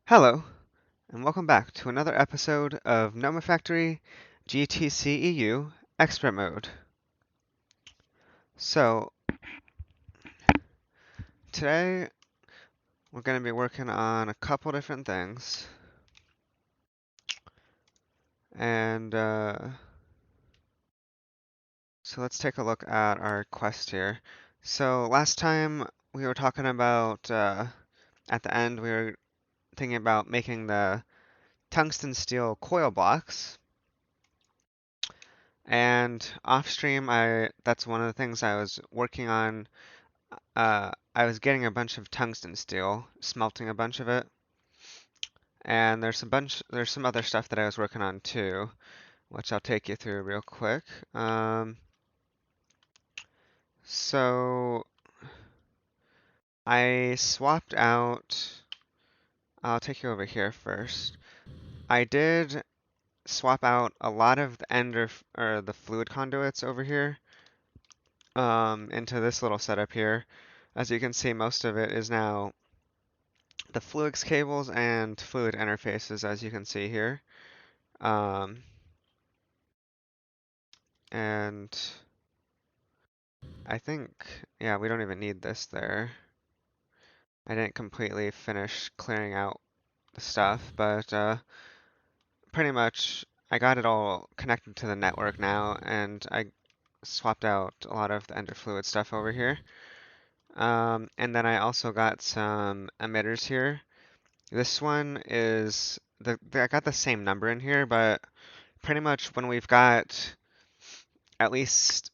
Hello, and welcome back to another episode of Nomifactory GTCEu Expert Mode. So, today we're going to be working on a couple different things. And so let's take a look at our quest here. So, last time we were talking about, at the end, we were thinking about making the tungstensteel coil blocks. And off stream, that's one of the things I was working on. I was getting a bunch of tungsten steel, smelting a bunch of it, and there's some other stuff that I was working on too, which I'll take you through real quick. So I swapped out. I'll take you over here first. I did swap out a lot of the or the fluid conduits over here, into this little setup here. As you can see, most of it is now the fluix cables and fluid interfaces, as you can see here. Um, and I think, yeah, we don't even need this there. I didn't completely finish clearing out the stuff, but pretty much I got it all connected to the network now, and I swapped out a lot of the ender fluid stuff over here. And then I also got some emitters here. This one is I got the same number in here, but pretty much when we've got at least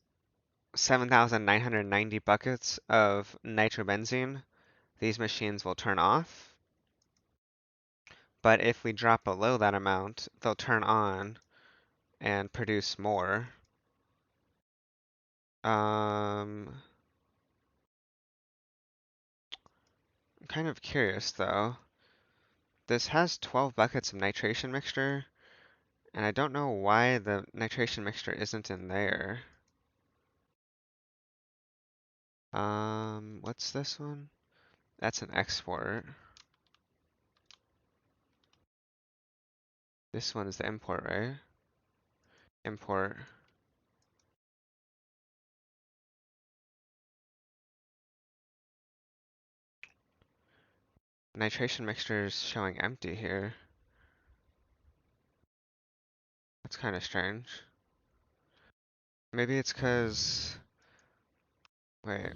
7,990 buckets of nitrobenzene, these machines will turn off. But if we drop below that amount, they'll turn on and produce more. I'm kind of curious though. This has 12 buckets of nitration mixture, and I don't know why the nitration mixture isn't in there. What's this one? That's an export. This one is the import, right? Import. Nitration mixture is showing empty here. That's kind of strange. Maybe it's because... Wait,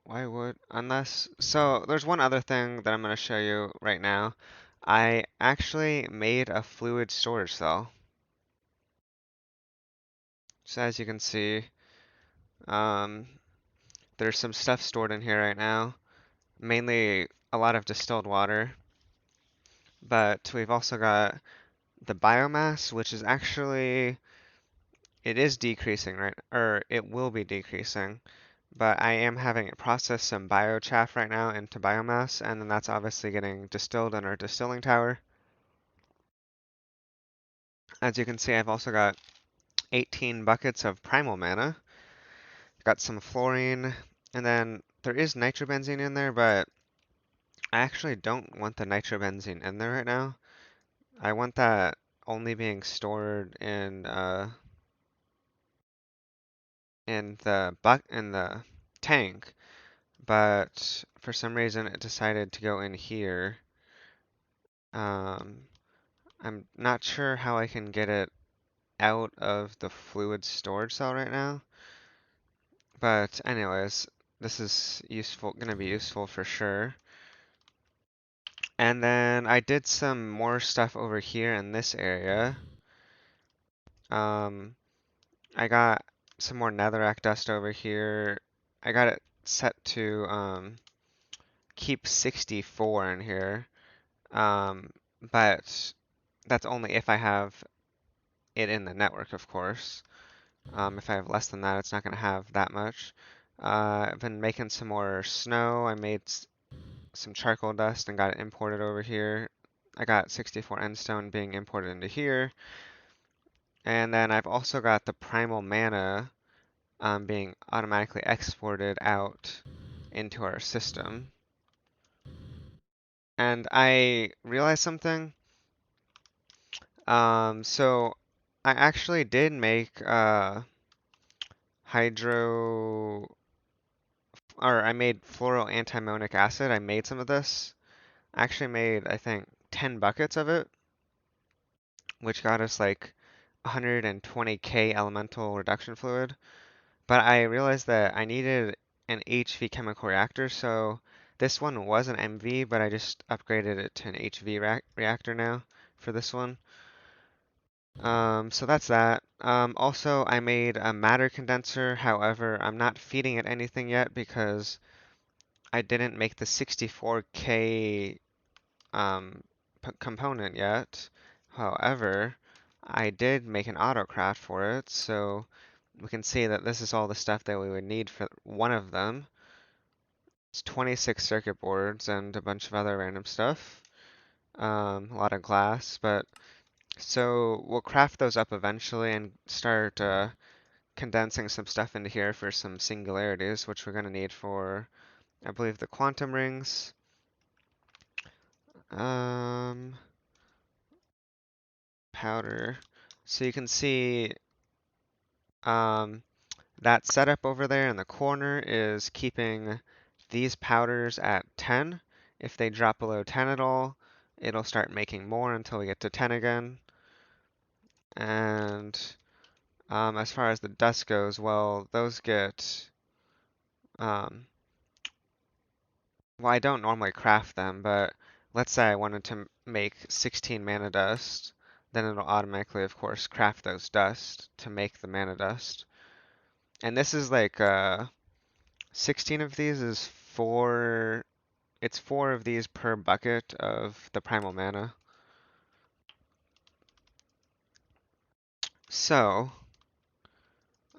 why would... Unless... So, there's one other thing that I'm going to show you right now. I actually made a fluid storage cell. So as you can see, um, there's some stuff stored in here right now. Mainly a lot of distilled water. But we've also got the biomass, which is actually... It is decreasing, right? Or it will be decreasing. But I am having it process some biochaff right now into biomass, and then that's obviously getting distilled in our distilling tower. As you can see, I've also got 18 buckets of primal mana. Got some fluorine, and then there is nitrobenzene in there, but I actually don't want the nitrobenzene in there right now. I want that only being stored in the tank, but for some reason it decided to go in here. Um, I'm not sure how I can get it out of the fluid storage cell right now. But anyways, this is gonna be useful for sure. And then I did some more stuff over here in this area. Um, I got some more netherrack dust over here. I got it set to keep 64 in here. But that's only if I have it in the network, of course. If I have less than that, it's not going to have that much. I've been making some more snow. I made some charcoal dust and got it imported over here. I got 64 endstone being imported into here. And then I've also got the primal mana being automatically exported out into our system. And I realized something. So I actually did make hydro, or I made fluoro antimonic acid. I made some of this. I actually made, I think, 10 buckets of it, which got us like 120K elemental reduction fluid. But I realized that I needed an HV chemical reactor, so this one was an MV, but I just upgraded it to an HV reactor now for this one. So that's that. Also, I made a matter condenser. However, I'm not feeding it anything yet because I didn't make the 64K component yet. However, I did make an autocrat for it, so we can see that this is all the stuff that we would need for one of them. It's 26 circuit boards and a bunch of other random stuff. A lot of glass, but so we'll craft those up eventually and start condensing some stuff into here for some singularities, which we're going to need for, I believe, the quantum rings. Um, Powder. So you can see um, that setup over there in the corner is keeping these powders at 10. If they drop below 10 at all, it'll start making more until we get to 10 again. And as far as the dust goes, well, those get um, well, I don't normally craft them, but let's say I wanted to make 16 mana dust, then it'll automatically, of course, craft those dust to make the mana dust. And this is like 16 of these is it's 4 of these per bucket of the primal mana. So,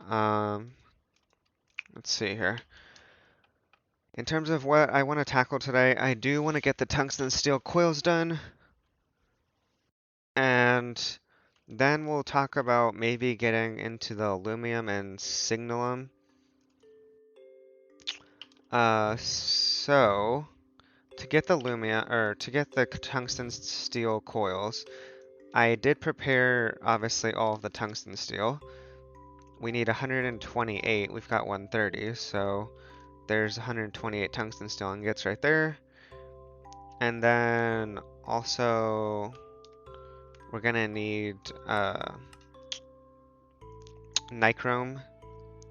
um, let's see here. In terms of what I want to tackle today, I do want to get the tungstensteel coils done. And then we'll talk about maybe getting into the lumium and signalum. So to get the lumia or to get the tungsten steel coils, I did prepare obviously all of the tungsten steel. We need 128. We've got 130, so there's 128 tungsten steel ingots right there. And then also we're gonna need nichrome.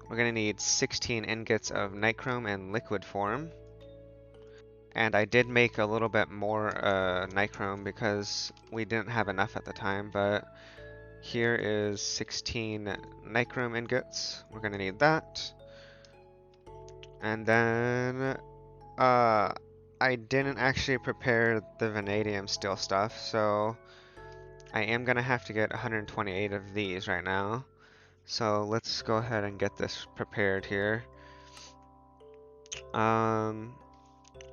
We're going to need 16 ingots of nichrome in liquid form. And I did make a little bit more nichrome because we didn't have enough at the time, but here is 16 nichrome ingots. We're going to need that. And then I didn't actually prepare the vanadium steel stuff, so I am going to have to get 128 of these right now. So let's go ahead and get this prepared here.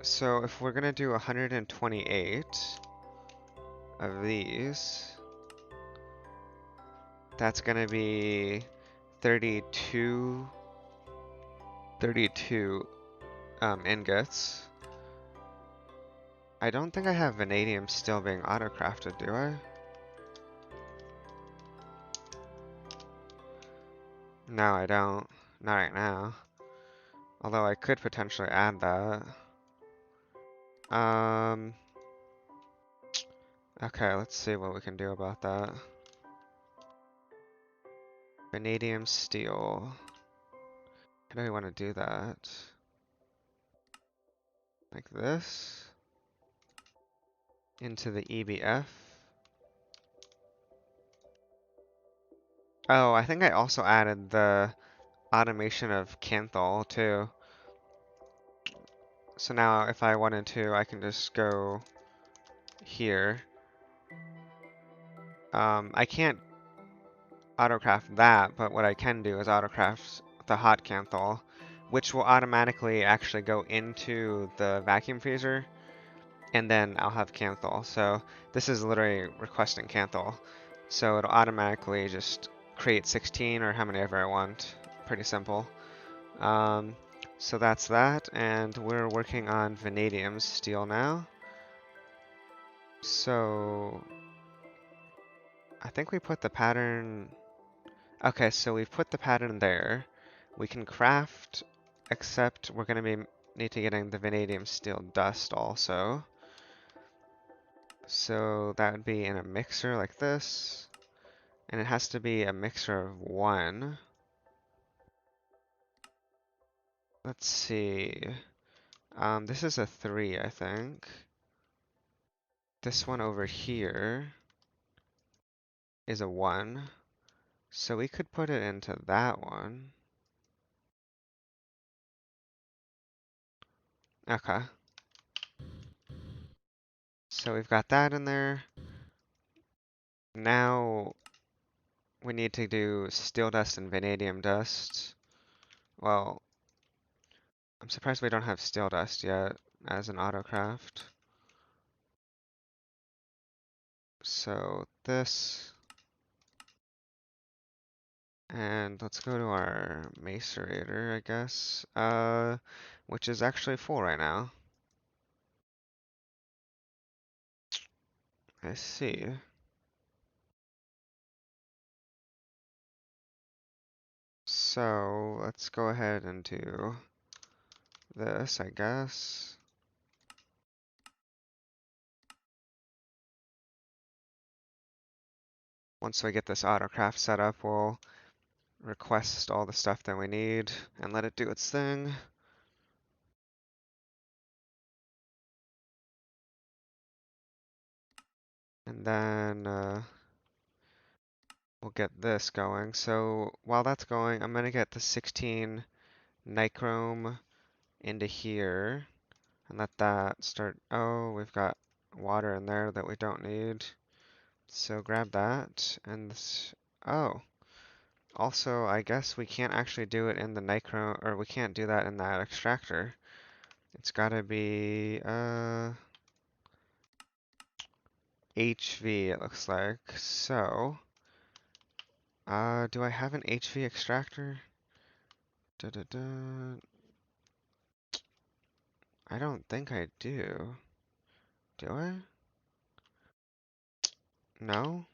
So if we're gonna do 128 of these, that's gonna be 32 ingots. I don't think I have vanadium still being auto-crafted, do I? No, I don't. Not right now. Although I could potentially add that. Um, okay, let's see what we can do about that. Vanadium steel. How do we want to do that? Like this? Into the EBF. Oh, I think I also added the automation of Canthal too. So now if I wanted to, I can just go here. I can't autocraft that, but what I can do is autocraft the hot Canthal, which will automatically actually go into the vacuum freezer, and then I'll have Canthal. So this is literally requesting Canthal. So it'll automatically just create 16 or how many ever I want. Pretty simple. So that's that, and we're working on vanadium steel now. So I think we put the pattern. Okay, so we've put the pattern there. We can craft, except we're gonna need to get in the vanadium steel dust also. So that would be in a mixer like this, and it has to be a mixer of one. Let's see. This is a 3, I think. This one over here is a 1. So we could put it into that one. Okay. So we've got that in there. Now we need to do steel dust and vanadium dust. Well, I'm surprised we don't have steel dust yet as an autocraft. So this, and let's go to our macerator, I guess, which is actually full right now. I see. So let's go ahead and do this, I guess. Once we get this autocraft set up, we'll request all the stuff that we need and let it do its thing. And then we'll get this going. So while that's going, I'm gonna get the 16 nichrome into here and let that start. Oh, we've got water in there that we don't need. So grab that and this. Oh, also I guess we can't actually do it in the nichrome, or we can't do that in that extractor. It's gotta be HV it looks like. So do I have an HV extractor? Da da da. I don't think I do. Do I? No?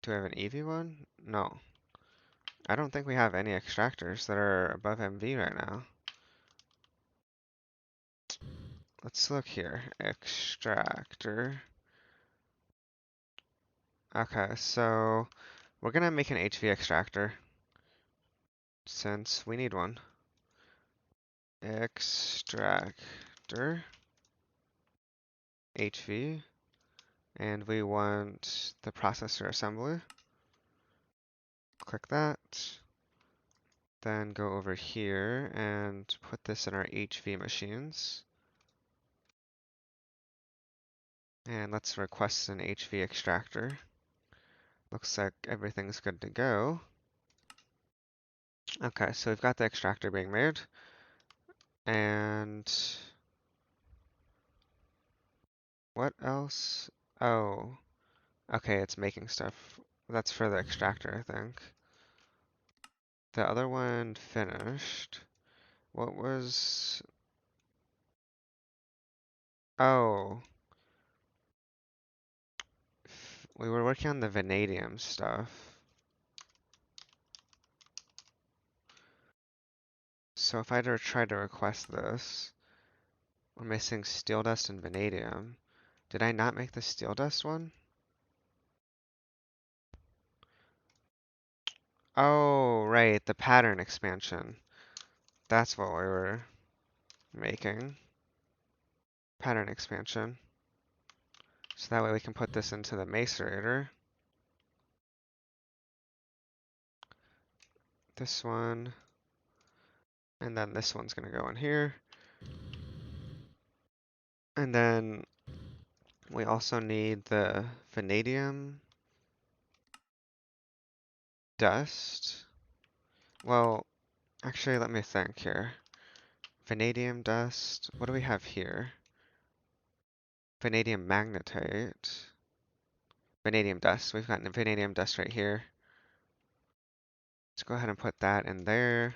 Do I have an EV one? No. I don't think we have any extractors that are above MV right now. Let's look here. Extractor. Okay, so we're gonna make an HV extractor since we need one. Extractor. HV. And we want the processor assembly. Click that. Then go over here and put this in our HV machines. And let's request an HV extractor. Looks like everything's good to go. Okay, so we've got the extractor being made. And what else? Oh, okay, it's making stuff. That's for the extractor, I think. The other one finished. What was... Oh, we were working on the vanadium stuff. So if I try to request this, we're missing steel dust and vanadium. Did I not make the steel dust one? Oh, right, the pattern expansion. That's what we were making. Pattern expansion. So that way we can put this into the macerator. This one. And then this one's gonna go in here. And then we also need the vanadium dust. Well, actually, let me think here. Vanadium dust. What do we have here? Vanadium magnetite. Vanadium dust. We've got vanadium dust right here. Let's go ahead and put that in there.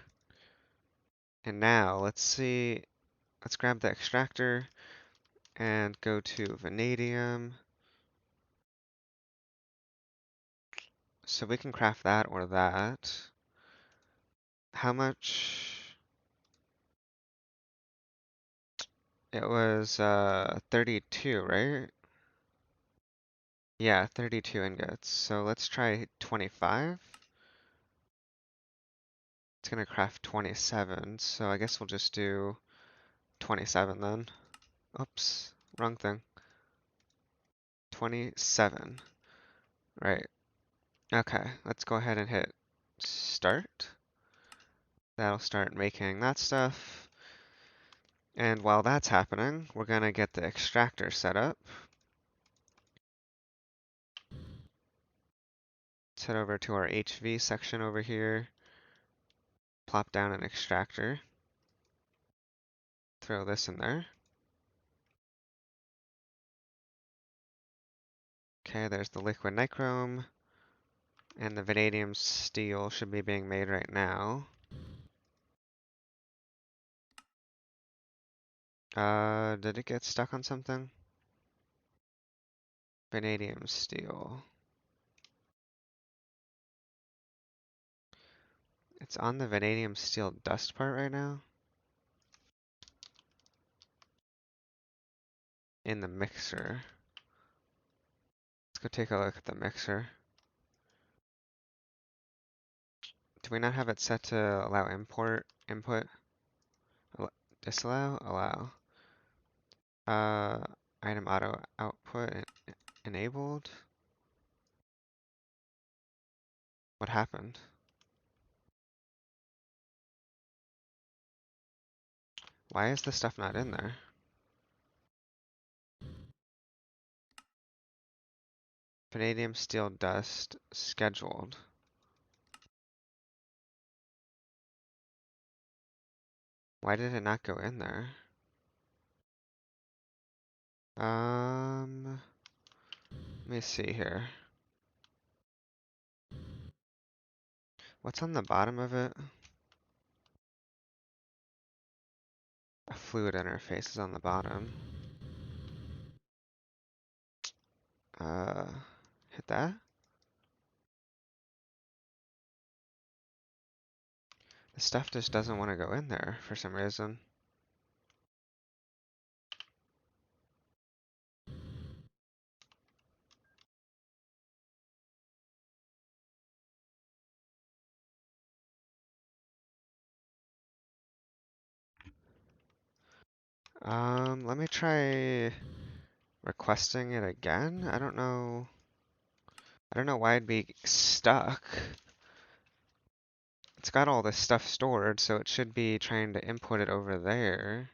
And now let's see. Let's grab the extractor and go to vanadium. So we can craft that or that. How much? It was 32, right? Yeah, 32 ingots. So let's try 25. It's gonna craft 27, so I guess we'll just do 27 then. Oops, wrong thing. 27. Right. Okay, let's go ahead and hit start. That'll start making that stuff. And while that's happening, we're gonna get the extractor set up. Let's head over to our HV section over here. Plop down an extractor. Throw this in there. Okay, there's the liquid nichrome. And the vanadium steel should be being made right now. Did it get stuck on something? Vanadium steel. It's on the vanadium steel dust part right now. In the mixer. Let's go take a look at the mixer. Do we not have it set to allow input? Disallow? Allow. Uh, item auto output enabled? What happened? Why is this stuff not in there? Vanadium steel dust scheduled. Why did it not go in there? Let me see here. What's on the bottom of it? A fluid interface is on the bottom. Uh, Hit that? The stuff just doesn't want to go in there for some reason. Let me try requesting it again. I don't know. I don't know why it'd be stuck. It's got all this stuff stored, so it should be trying to input it over there.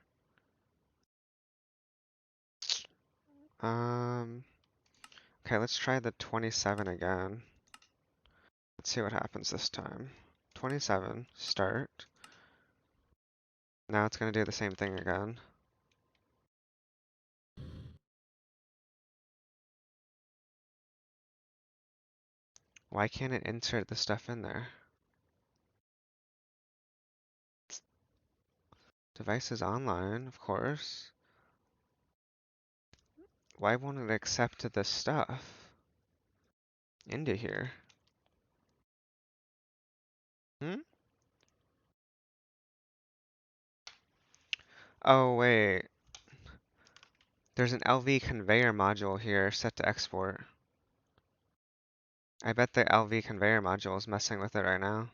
Um, okay, let's try the 27 again. Let's see what happens this time. 27, start. Now it's gonna do the same thing again. Why can't it insert the stuff in there? Device is online, of course. Why won't it accept the stuff into here? Hmm? Oh, wait. There's an LV conveyor module here set to export. I bet the LV conveyor module is messing with it right now.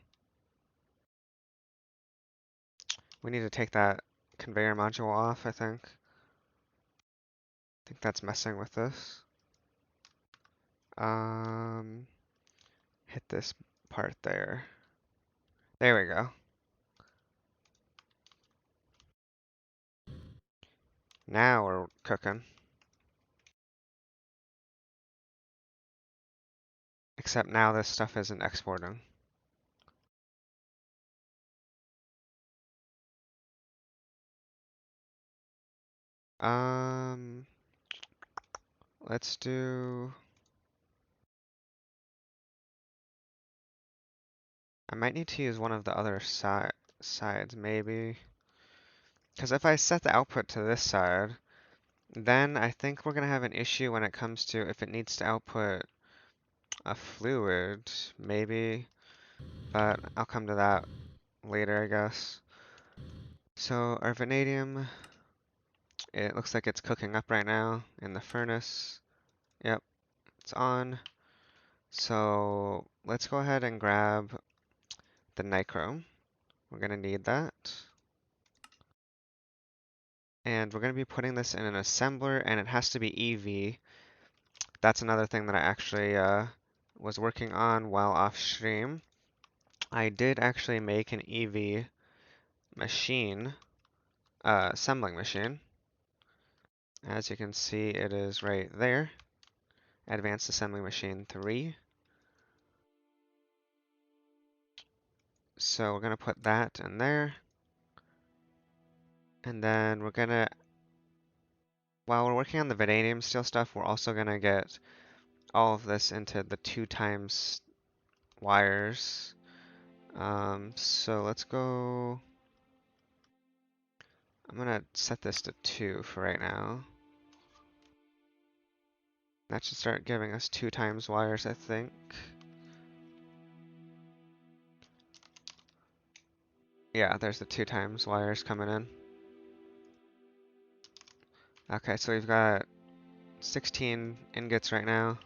We need to take that conveyor module off, I think. I think that's messing with this. Hit this part there. There we go. Now we're cooking. Except now this stuff isn't exporting. Um, let's do... I might need to use one of the other sides, maybe. Because if I set the output to this side, Then I think we're gonna have an issue when it comes to if it needs to output a fluid, maybe, but I'll come to that later, I guess. So our vanadium, it looks like it's cooking up right now in the furnace. Yep, it's on. So let's go ahead and grab the nichrome. We're gonna need that. And we're gonna be putting this in an assembler, and it has to be EV. That's another thing that I actually was working on while off stream. I did actually make an EV machine, assembling machine. As you can see, it is right there. Advanced Assembly Machine 3. So we're gonna put that in there. And then we're gonna, while we're working on the vanadium steel stuff, we're also gonna get all of this into the 2 times wires. So let's go, I'm gonna set this to 2 for right now. That should start giving us 2 times wires, I think. Yeah, there's the 2 times wires coming in. Okay, so we've got 16 ingots right now.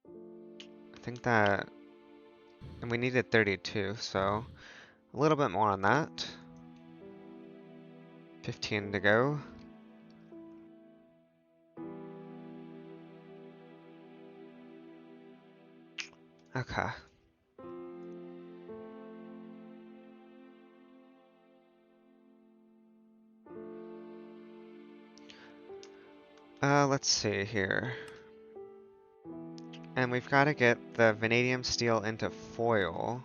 I think that, and we needed 32, so a little bit more on that. 15 to go. Okay. Let's see here. And we've got to get the vanadium steel into foil.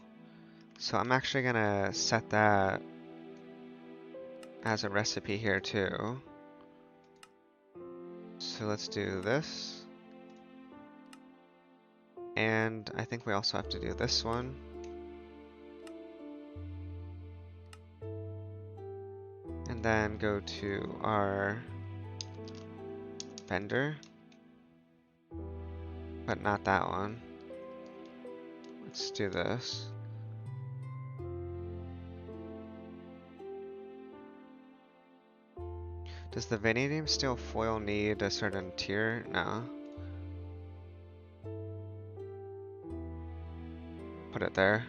So I'm actually gonna set that as a recipe here too. So let's do this. And I think we also have to do this one. And then go to our vendor. But not that one. Let's do this. Does the vanadium steel foil need a certain tier? No. Put it there.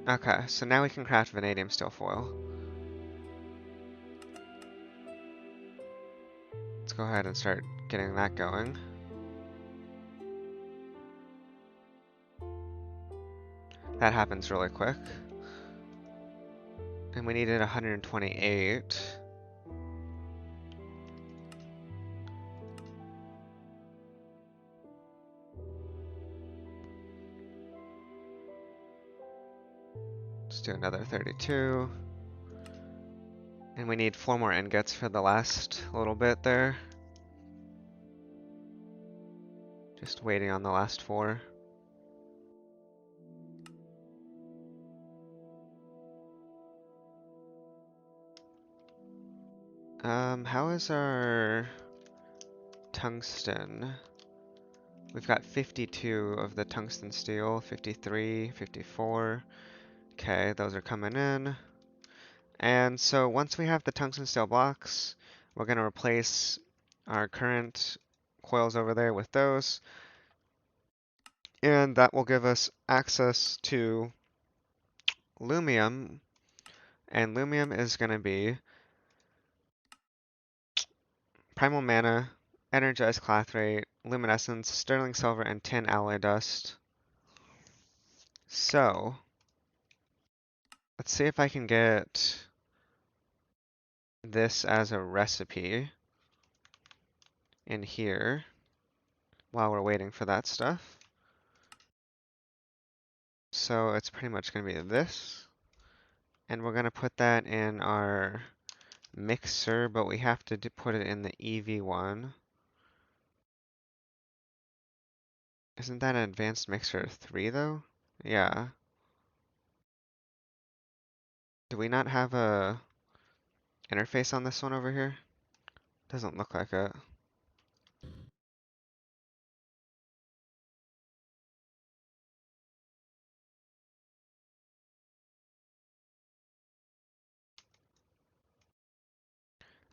Okay, so now we can craft vanadium steel foil. Let's go ahead and start getting that going. That happens really quick. And we needed 128. Let's do another 32. And we need 4 more ingots for the last little bit there. Just waiting on the last 4. How is our tungsten? We've got 52 of the tungsten steel, 53, 54. Okay, those are coming in. And so once we have the tungsten steel blocks, we're going to replace our current coils over there with those. And that will give us access to lumium. And lumium is going to be primal mana, energized clathrate, luminescence, sterling silver, and tin alloy dust. So let's see if I can get this as a recipe in here while we're waiting for that stuff. So it's pretty much going to be this. And we're going to put that in our mixer, but we have to put it in the EV1. Isn't that an advanced mixer 3 though? Yeah. Do we not have a... interface on this one over here? Doesn't look like it.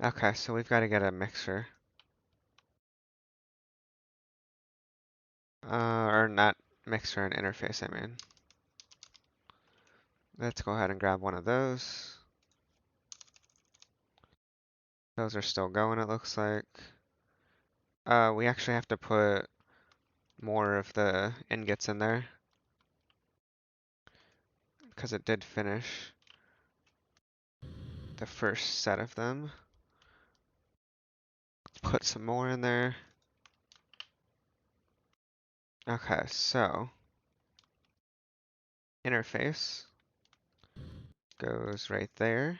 Okay, so we've got to get a mixer. Or not mixer, an interface, I mean. Let's go ahead and grab one of those. Those are still going, it looks like. We actually have to put more of the ingots in there, because it did finish the first set of them. Put some more in there. Okay, so interface goes right there.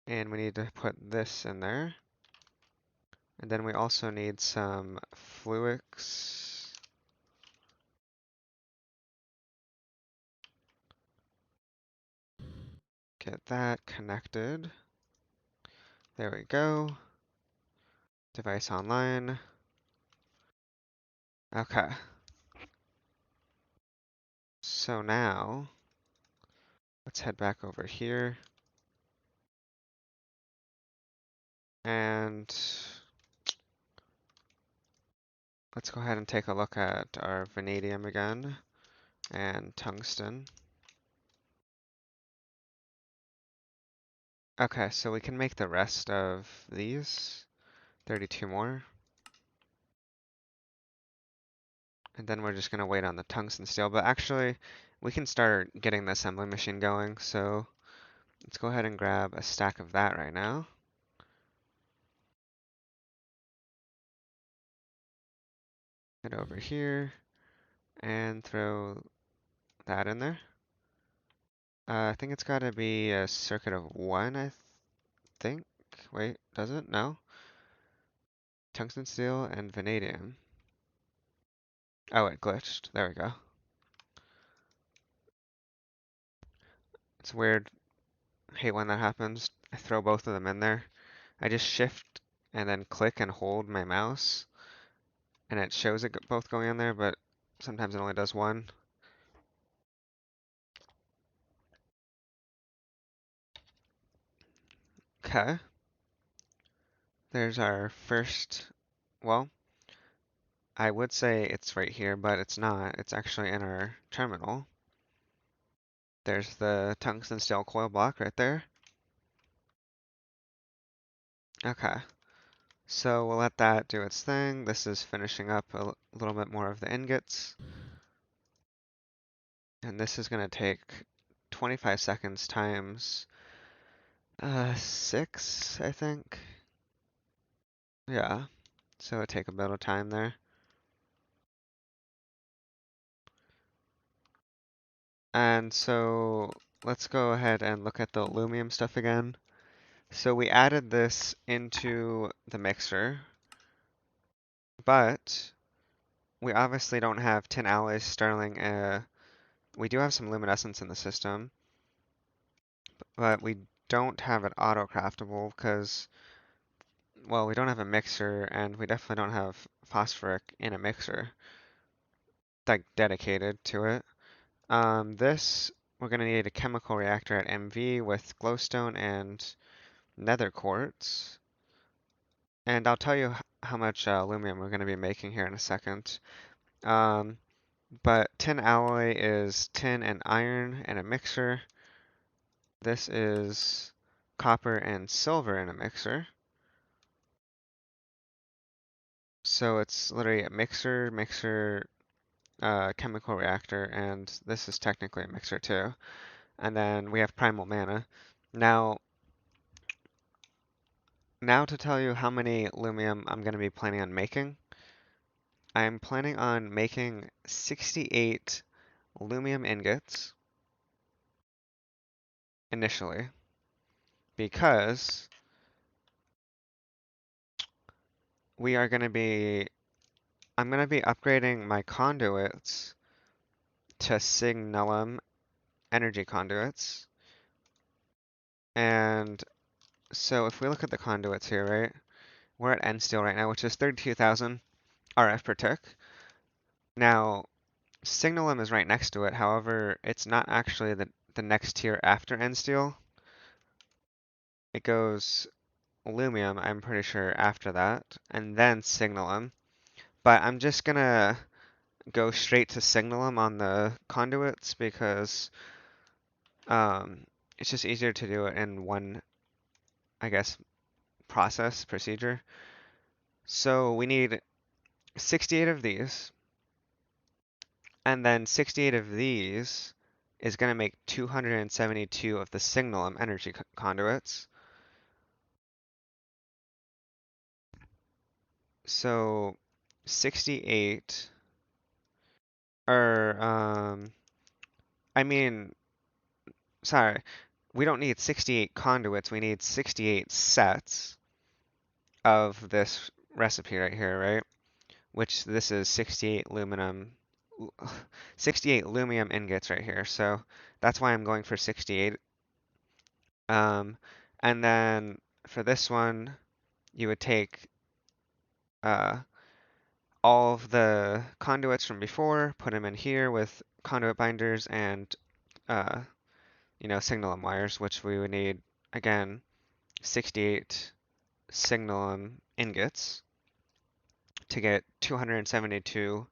And we need to put this in there. And then we also need some fluix. Get that connected. There we go. Device online. Okay. So now, let's head back over here. And let's go ahead and take a look at our vanadium again and tungsten. Okay, so we can make the rest of these. 32 more. And then we're just going to wait on the tungsten steel. But actually, we can start getting the assembly machine going. So let's go ahead and grab a stack of that right now. Head over here and throw that in there. I think it's got to be a circuit of 1, I think. Wait, does it? No. Tungsten steel and vanadium. Oh, it glitched. There we go. It's weird. I hate when that happens. I throw both of them in there. I just shift and then click and hold my mouse, and it shows it both going in there, but sometimes it only does one. Okay. There's our first, well, I would say it's right here, but it's not. It's actually in our terminal. There's the tungsten steel coil block right there. Okay. So we'll let that do its thing. This is finishing up a little bit more of the ingots. And this is going to take 25 seconds times 6, I think. Yeah. So it'll take a bit of time there. And so let's go ahead and look at the lumium stuff again. So we added this into the mixer, but we obviously don't have tin alloys, sterling. We do have some luminescence in the system, but we don't have it auto-craftable because, well, we don't have a mixer, and we definitely don't have phosphoric in a mixer, like dedicated to it. This, we're going to need a chemical reactor at MV with glowstone and nether quartz. And I'll tell you how much aluminum we're going to be making here in a second. Um, but tin alloy is tin and iron in a mixer. This is copper and silver in a mixer. So it's literally a mixer, chemical reactor, and this is technically a mixer too. And then we have primal mana. Now, now to tell you how many lumium I'm going to be planning on making. I'm planning on making 68 lumium ingots initially because we are going to be, I'm going to be upgrading my conduits to signalum energy conduits. And so if we look at the conduits here, right? We're at N steel right now, which is 32,000 RF per tick. Now, signalum is right next to it. However, it's not actually the next tier after N steel. It goes lumium, I'm pretty sure, after that, and then signalum. But I'm just gonna go straight to signalum on the conduits because it's just easier to do it in one, I guess, procedure. So we need 68 of these, and then 68 of these is going to make 272 of the signalum energy conduits. So 68, or I mean, sorry, we don't need 68 conduits, we need 68 sets of this recipe right here, right? Which this is 68 aluminum, 68 lumium ingots right here. So that's why I'm going for 68. Um, and then for this one, you would take uh, all of the conduits from before, put them in here with conduit binders and uh, signalum wires, which we would need again 68 signalum ingots to get 272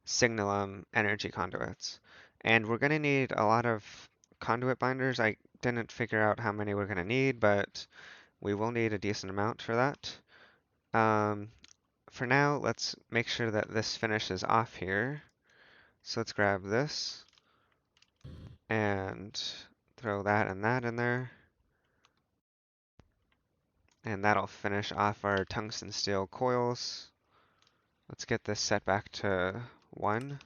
signalum energy conduits. And we're going to need a lot of conduit binders. I didn't figure out how many we're going to need, but we will need a decent amount for that. For now, let's make sure that this finishes off here. So let's grab this and throw that and that in there. And that'll finish off our tungsten steel coils. Let's get this set back to 1.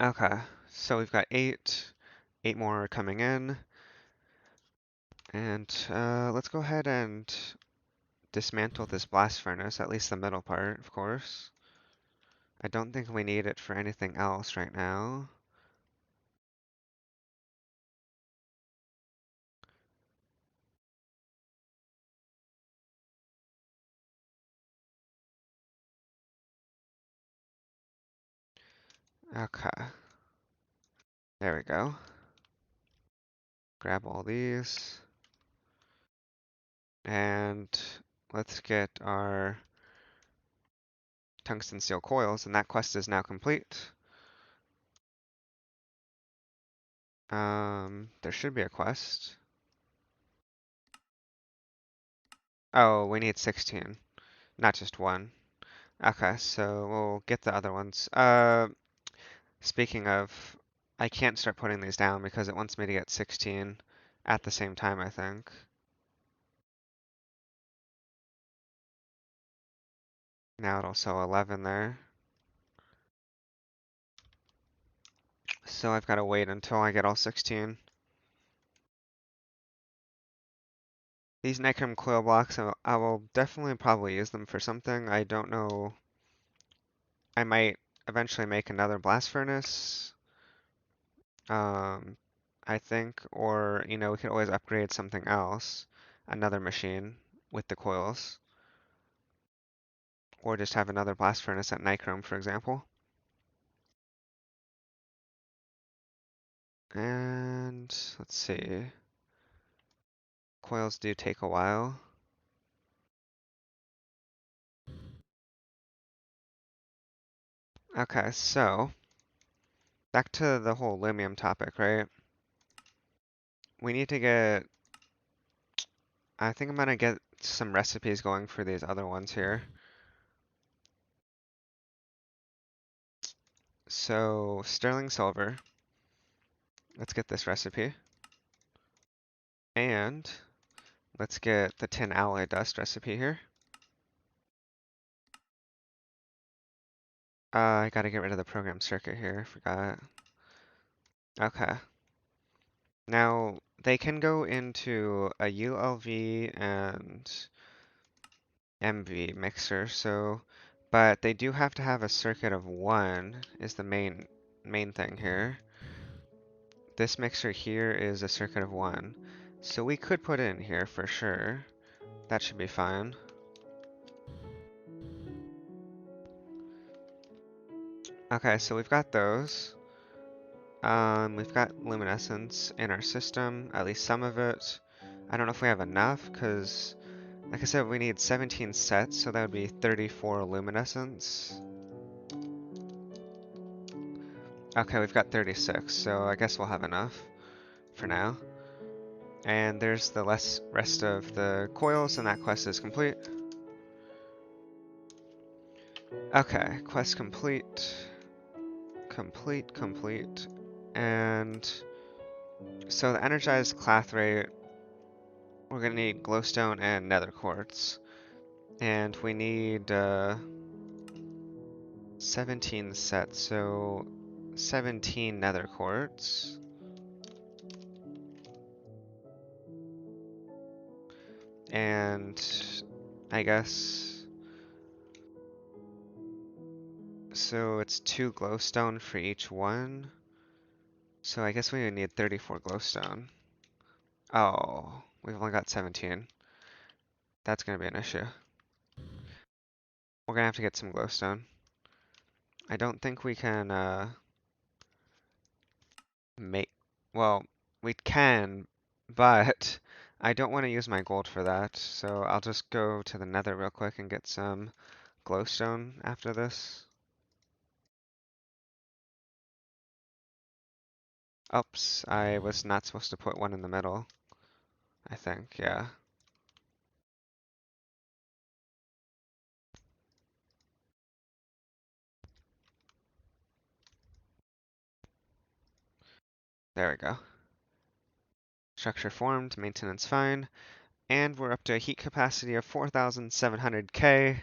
Okay, so we've got 8. 8 more are coming in. And let's go ahead and dismantle this blast furnace, at least the middle part, of course. I don't think we need it for anything else right now. Okay, there we go. Grab all these. And let's get our tungsten steel coils, and that quest is now complete. There should be a quest. Oh, we need 16, not just one. Okay, so we'll get the other ones. Speaking of, I can't start putting these down because it wants me to get 16 at the same time, I think. Now it'll show 11 there. So I've got to wait until I get all 16. These nichrome coil blocks, I will definitely probably use them for something. I don't know. I might eventually make another blast furnace. Um, I think, or, we could always upgrade something else, another machine with the coils, or just have another blast furnace at nichrome, for example. And let's see. Coils do take a while. Okay, so back to the whole lumium topic, right? We need to get, I think I'm gonna get some recipes going for these other ones here. So sterling silver, let's get this recipe. And let's get the tin alloy dust recipe here. I gotta get rid of the program circuit here, forgot. Okay. Now, they can go into a ULV and MV mixer, so, but they do have to have a circuit of 1 is the main thing here. this mixer here is a circuit of 1. So we could put it in here for sure. That should be fine. Okay, so we've got those. We've got luminescence in our system, at least some of it. I don't know if we have enough, because, like I said, we need 17 sets, so that would be 34 luminescence. Okay, we've got 36, so I guess we'll have enough for now. And there's the rest of the coils, and that quest is complete. Okay, quest complete. Complete. And so the energized clathrate, we're gonna need glowstone and nether quartz. And we need 17 sets, so 17 nether quartz. And I guess, so it's 2 glowstone for each one. So I guess we would need 34 glowstone. Oh, we've only got 17. That's gonna be an issue. We're gonna have to get some glowstone. I don't think we can make, well, we can, but I don't want to use my gold for that, so I'll just go to the nether real quick and get some glowstone after this. Oops, I was not supposed to put one in the middle, I think, yeah. There we go. Structure formed, maintenance fine, and we're up to a heat capacity of 4,700K.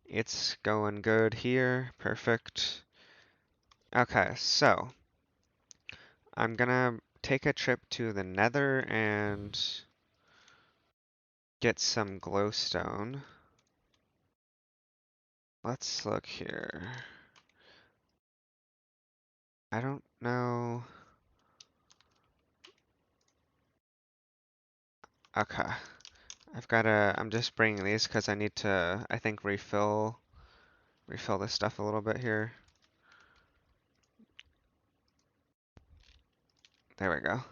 It's going good here, perfect. Okay, so I'm gonna take a trip to the nether and get some glowstone. Let's look here. I don't know. Okay. I'm just bringing these because I need to, I think, refill this stuff a little bit here. There we go.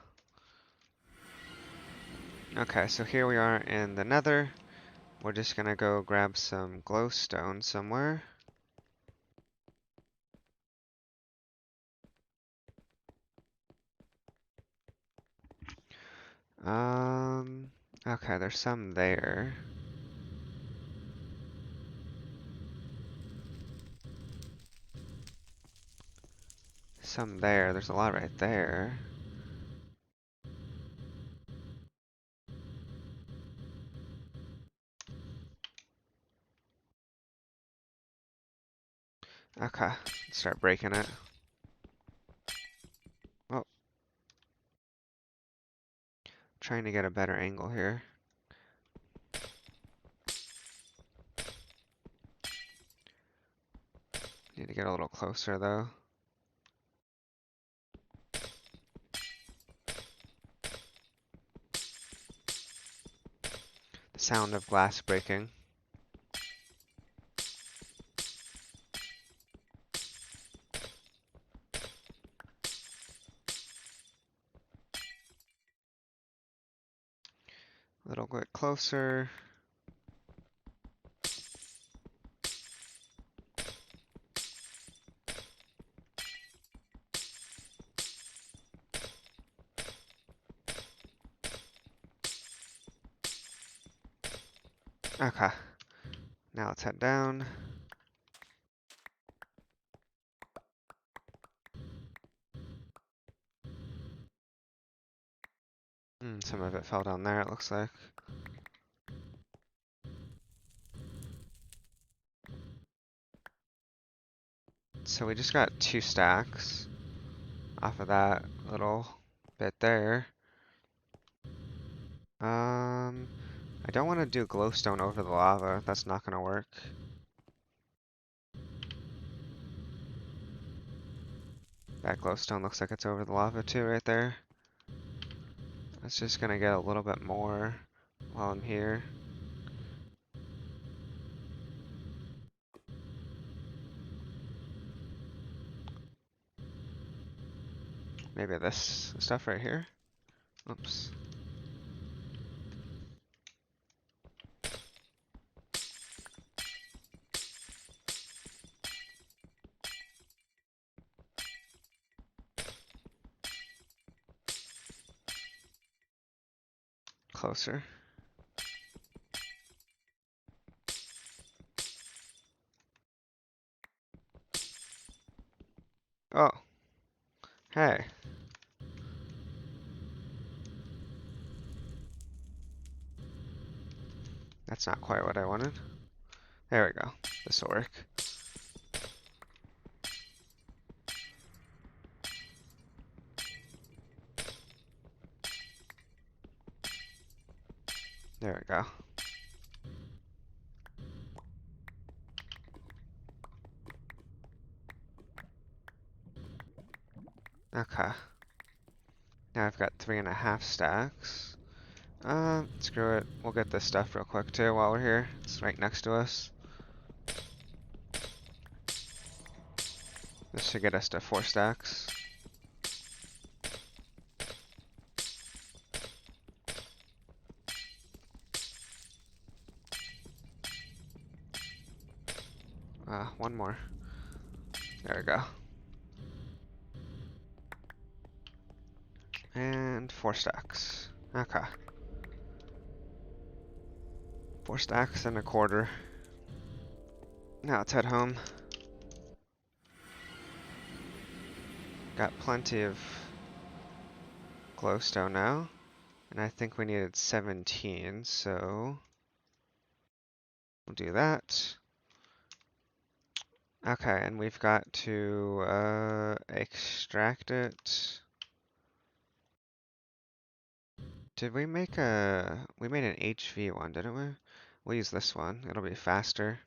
Okay, so here we are in the nether. We're just gonna go grab some glowstone somewhere. Okay, there's some there. Some there. There's a lot right there. Okay, let's start breaking it. Oh, trying to get a better angle here. Need to get a little closer though. The sound of glass breaking. A little bit closer. Okay. Now let's head down. Some of it fell down there, it looks like. So we just got 2 stacks off of that little bit there. I don't want to do glowstone over the lava. That's not going to work. That glowstone looks like it's over the lava too right there. It's just gonna get a little bit more while I'm here. Maybe this stuff right here. Oops. Closer. Oh, hey. That's not quite what I wanted. There we go. This'll work. There we go. Okay. Now I've got 3.5 stacks. Screw it. We'll get this stuff real quick too while we're here. It's right next to us. This should get us to 4 stacks. One more. There we go. And 4 stacks. Okay. 4 stacks and a quarter. Now let's head home. Got plenty of glowstone now. And I think we needed 17, so we'll do that. Okay, and we've got to extract it. Did we make we made an HV one, didn't we? We'll use this one. It'll be faster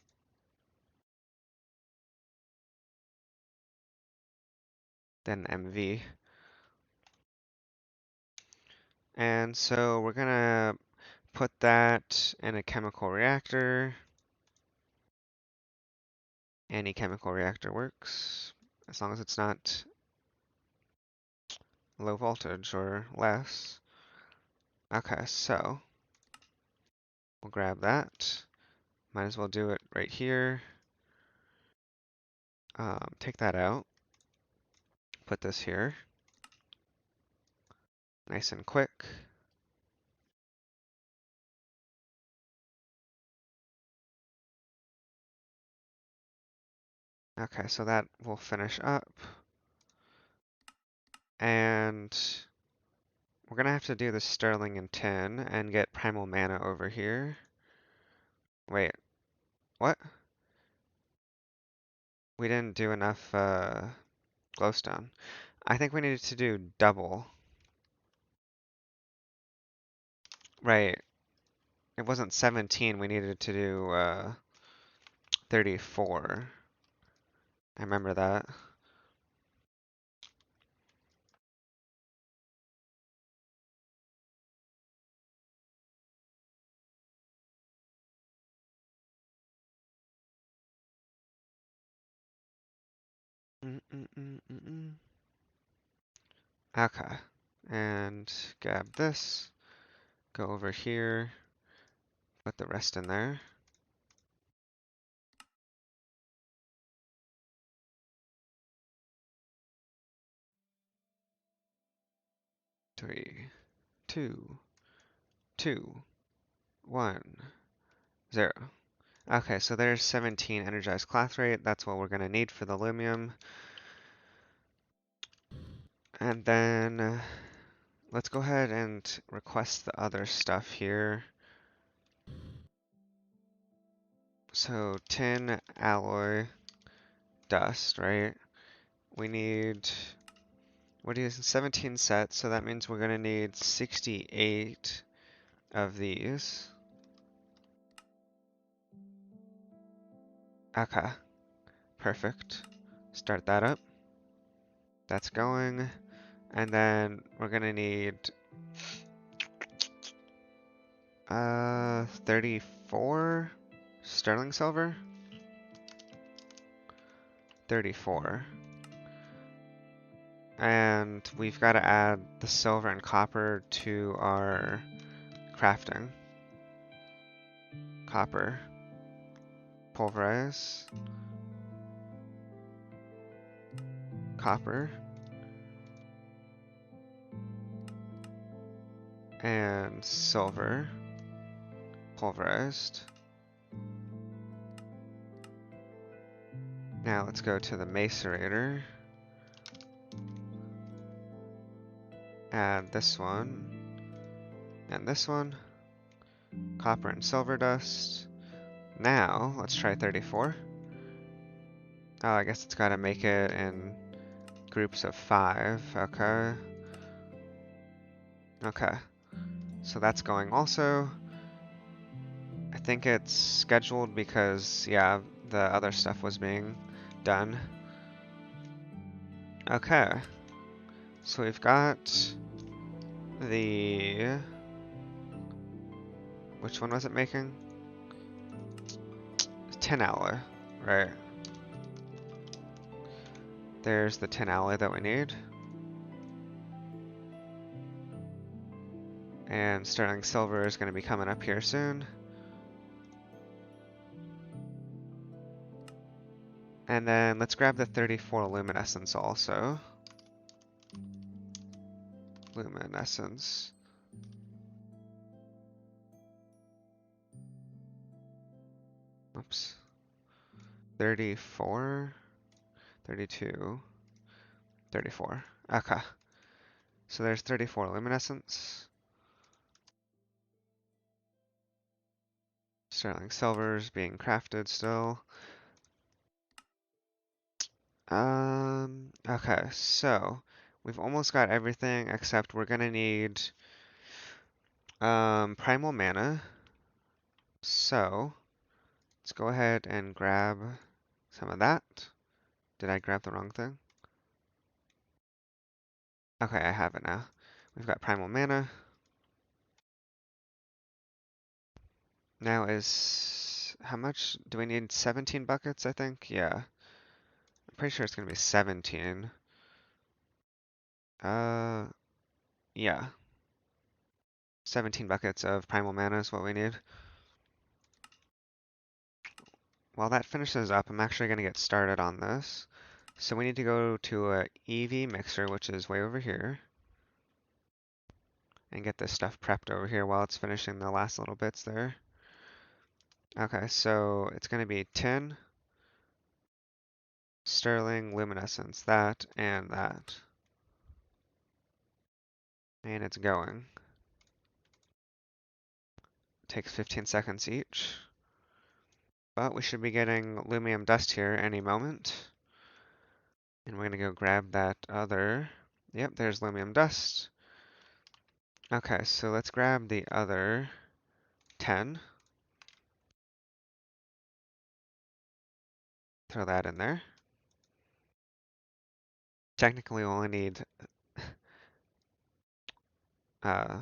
than MV. And so we're gonna put that in a chemical reactor. Any chemical reactor works, as long as it's not low voltage or less. Okay, so we'll grab that. Might as well do it right here. Take that out. Put this here. Nice and quick. Okay, so that will finish up. And we're gonna have to do the sterling and tin and get primal mana over here. Wait, what? We didn't do enough glowstone. I think we needed to do double. Right. It wasn't 17, we needed to do 34. I remember that. Mm -mm -mm -mm -mm. Okay. And grab this. Go over here. Put the rest in there. 3, 2, 2, 1, 0. Okay, so there's 17 energized class rate. That's what we're going to need for the lumium. And then let's go ahead and request the other stuff here. So tin, alloy, dust, right? We need, what is 17 sets, so that means we're going to need 68 of these. Okay, perfect. Start that up. That's going. And then we're gonna need 34 sterling silver. 34. And we've got to add the silver and copper to our crafting. Copper. Pulverize. Copper. And silver. Pulverized. Now let's go to the macerator. Add this one. And this one. Copper and silver dust. Now, let's try 34. Oh, I guess it's gotta make it in groups of 5. Okay. Okay. So that's going also. I think it's scheduled because, yeah, the other stuff was being done. Okay. So we've got the... Which one was it making? Tin alloy, right. There's the tin alloy that we need. And sterling silver is going to be coming up here soon. And then let's grab the 34 luminescence also. Luminescence. Oops. 34, 32, 34. Okay. So there's 34 luminescence. Sterling silver's being crafted still. Okay, so we've almost got everything except we're gonna need primal mana. So let's go ahead and grab some of that. Did I grab the wrong thing? Okay, I have it now. We've got primal mana. Now is how much do we need? 17 buckets, I think. Yeah, I'm pretty sure it's gonna be 17. Uh, yeah, 17 buckets of primal mana is what we need. While that finishes up, I'm actually gonna get started on this. So we need to go to a EV mixer, which is way over here, and get this stuff prepped over here while it's finishing the last little bits there. Okay, so it's gonna be tin, sterling, luminescence, that, and that. And it's going. Takes 15 seconds each. But we should be getting lumium dust here any moment. And we're gonna go grab that other. Yep, there's lumium dust. Okay, so let's grab the other 10. Throw that in there. Technically, we only need uh,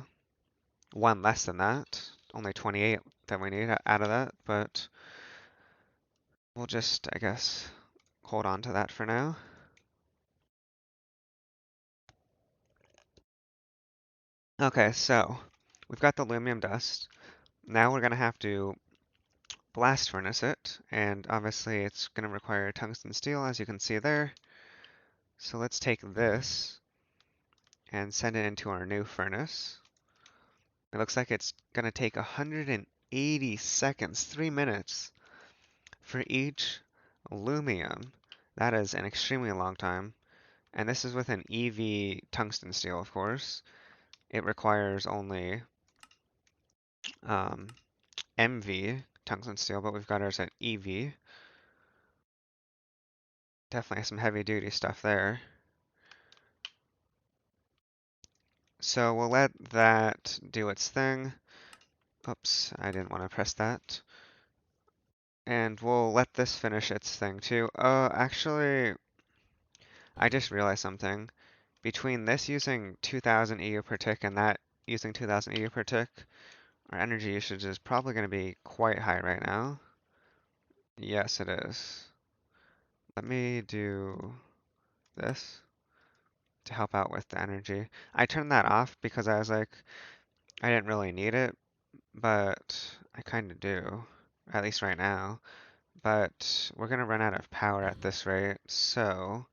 one less than that. Only 28 that we need out of that, but we'll just, I guess, hold on to that for now. Okay, so we've got the lumium dust. Now we're gonna have to blast furnace it, and obviously it's gonna require tungsten steel, as you can see there. So let's take this and send it into our new furnace. It looks like it's gonna take 180 seconds, 3 minutes, for each lumium. That is an extremely long time. And this is with an EV tungsten steel, of course. It requires only MV tungsten steel, but we've got ours at EV. Definitely some heavy duty stuff there. So we'll let that do its thing. Oops, I didn't want to press that. And we'll let this finish its thing too. Actually, I just realized something. Between this using 2000 EU per tick and that using 2000 EU per tick, our energy usage is probably going to be quite high right now. Yes, it is. Let me do this to help out with the energy. I turned that off because I was like, I didn't really need it, but I kind of do, at least right now. But we're going to run out of power at this rate, so,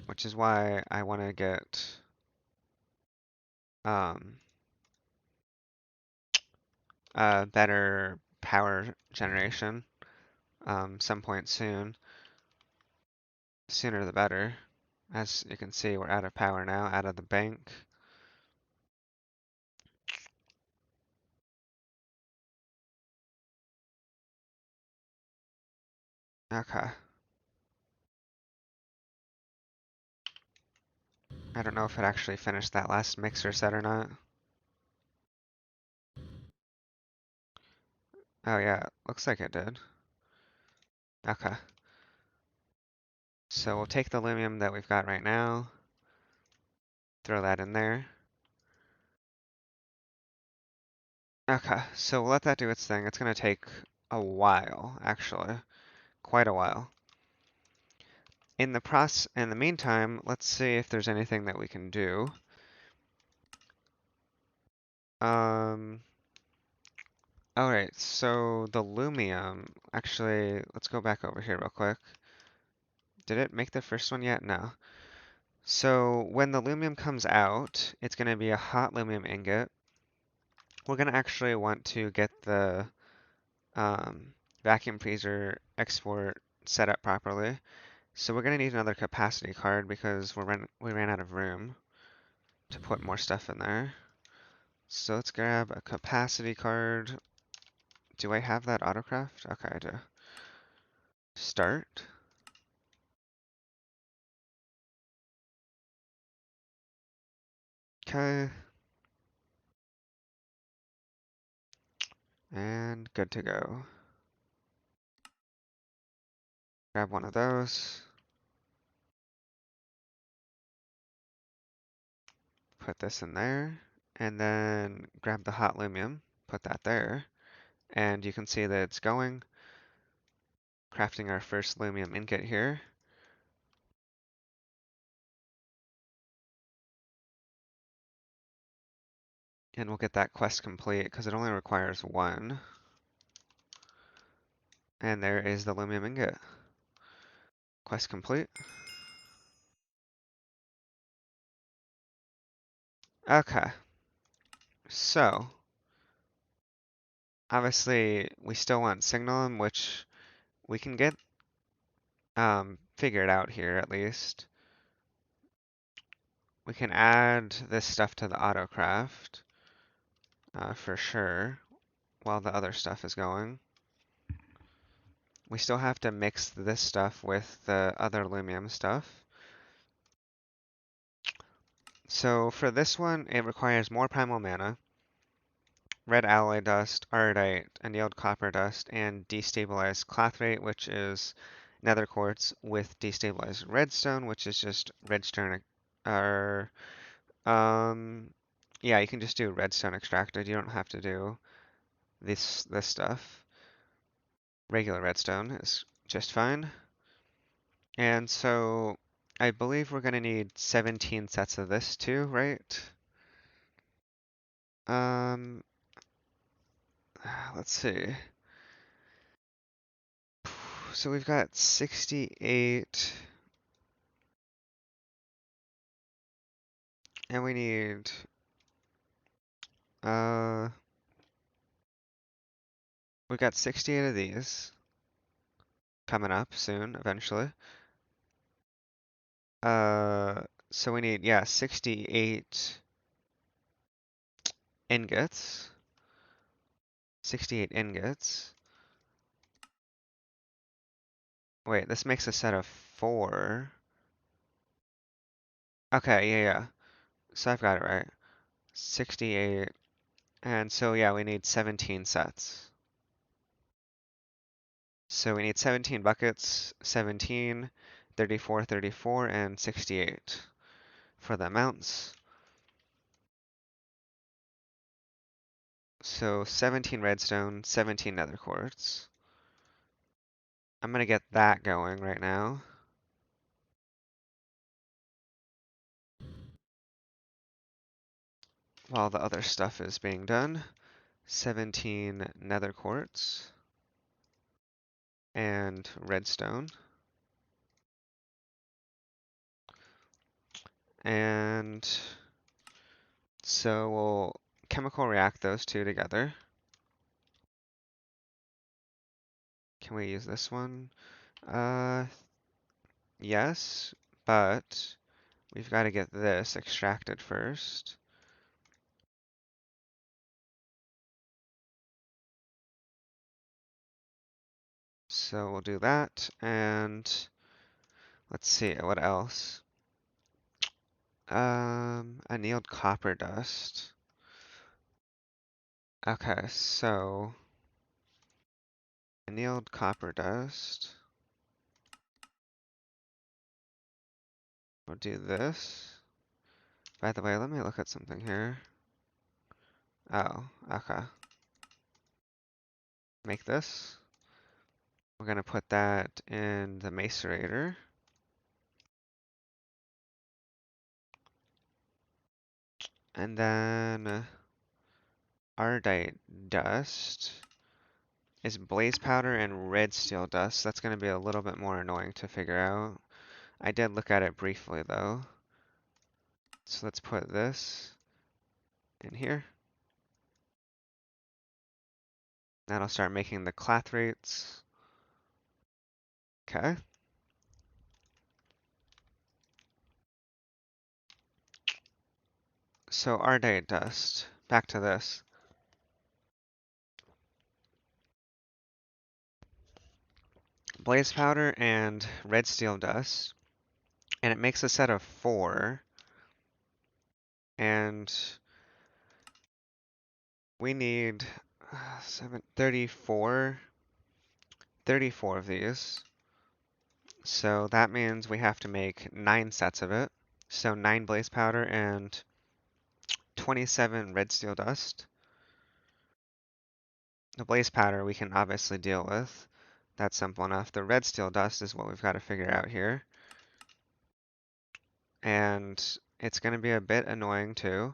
which is why I want to get, um, better power generation, some point soon. Sooner the better. As you can see, we're out of power now, out of the bank. Okay. I don't know if it actually finished that last mixer set or not. Oh yeah, looks like it did. Okay. So we'll take the lumium that we've got right now, throw that in there. Okay, so we'll let that do its thing. It's gonna take a while, actually. Quite a while. In the meantime, let's see if there's anything that we can do. Um, alright, so the lumium, actually, let's go back over here real quick. Did it make the first one yet? No. So when the lumium comes out, it's going to be a hot lumium ingot. We're going to actually want to get the vacuum freezer export set up properly. So we're going to need another capacity card because we ran out of room to put more stuff in there. So let's grab a capacity card. Do I have that autocraft? Okay, I do. Start. Okay. And good to go. Grab one of those. Put this in there. And then grab the hot lumium. Put that there. And you can see that it's going. Crafting our first lumium ingot here. And we'll get that quest complete because it only requires one. And there is the lumium ingot. Quest complete. Okay. So, obviously, we still want signalum, which we can get figured out here at least. We can add this stuff to the autocraft for sure while the other stuff is going. We still have to mix this stuff with the other lumium stuff. So for this one, it requires more primal mana, red alloy dust, ardite, annealed copper dust, and destabilized clathrate, which is nether quartz, with destabilized redstone, which is just redstone, or, yeah, you can just do redstone extracted. You don't have to do this stuff. Regular redstone is just fine. And so I believe we're gonna need 17 sets of this too, right? Um, let's see. So we've got 68, and we need, uh, we've got 68 of these coming up soon, eventually. Uh, so we need, yeah, 68 ingots. 68 ingots. Wait, this makes a set of 4. Okay, yeah, yeah. So I've got it right. 68. And so, yeah, we need 17 sets. So we need 17 buckets, 17 34, 34, and 68 for the amounts. So 17 redstone, 17 nether quartz. I'm gonna get that going right now. While the other stuff is being done. 17 nether quartz and redstone. And so we'll chemical react those two together. Can we use this one? Yes, but we've got to get this extracted first. So we'll do that, and let's see, what else? Annealed copper dust. Okay, so annealed copper dust. We'll do this. By the way, let me look at something here. Oh, okay. Make this. We're gonna put that in the macerator. And then ardite dust is blaze powder and red steel dust. That's gonna be a little bit more annoying to figure out. I did look at it briefly though. So let's put this in here. That'll start making the clathrates. Okay. So ardite dust. Back to this. Blaze powder and red steel dust. And it makes a set of 4. And we need 34 of these. So that means we have to make 9 sets of it. So 9 blaze powder and 27 red steel dust. The blaze powder we can obviously deal with. That's simple enough. The red steel dust is what we've got to figure out here. And it's going to be a bit annoying too.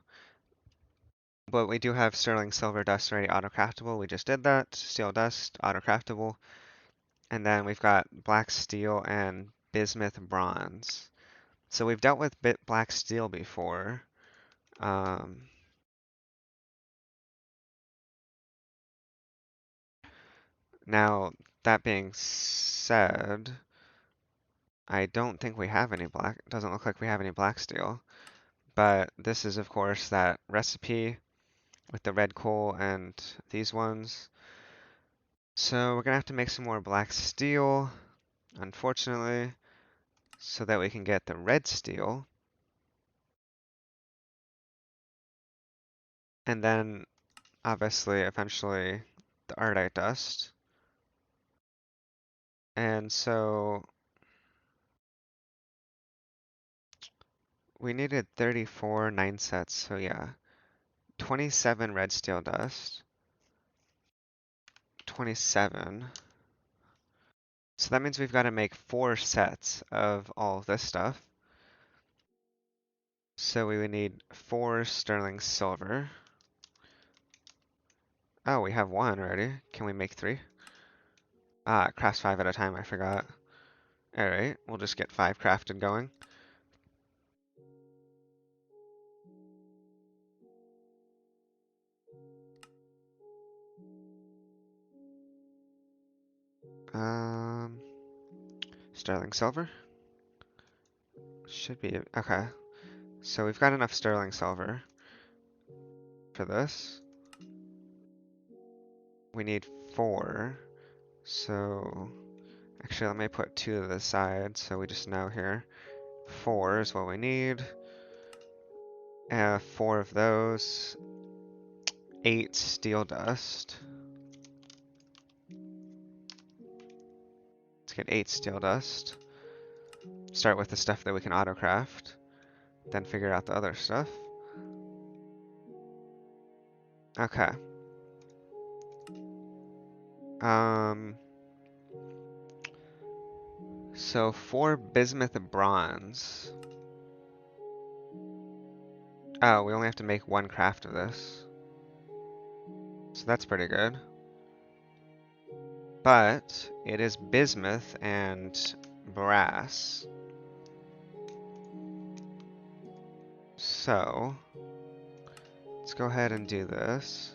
But we do have sterling silver dust already auto-craftable. We just did that. Steel dust, auto-craftable. And then we've got black steel and bismuth bronze. So we've dealt with black steel before. Now, that being said, I don't think we have any black, doesn't look like we have any black steel. But this is, of course, that recipe with the red coal and these ones. So we're gonna have to make some more black steel, unfortunately, so that we can get the red steel. And then, obviously, eventually, the ardite dust. And so we needed 34 9 sets, so yeah. 27 red steel dust. 27. So that means we've got to make 4 sets of all of this stuff. So we would need 4 sterling silver. Oh, we have 1 already. Can we make 3? Ah, it crafts 5 at a time, I forgot. Alright, we'll just get 5 crafted going. Um, sterling silver? Should be, okay. So we've got enough sterling silver for this. We need 4. So, actually let me put 2 to the side so we just know here. 4 is what we need. 4 of those. 8 steel dust. Let's get 8 steel dust. start with the stuff that we can autocraft, then figure out the other stuff. Okay. So 4 bismuth bronze. Oh, we only have to make 1 craft of this. So that's pretty good. But it is bismuth and brass. So let's go ahead and do this.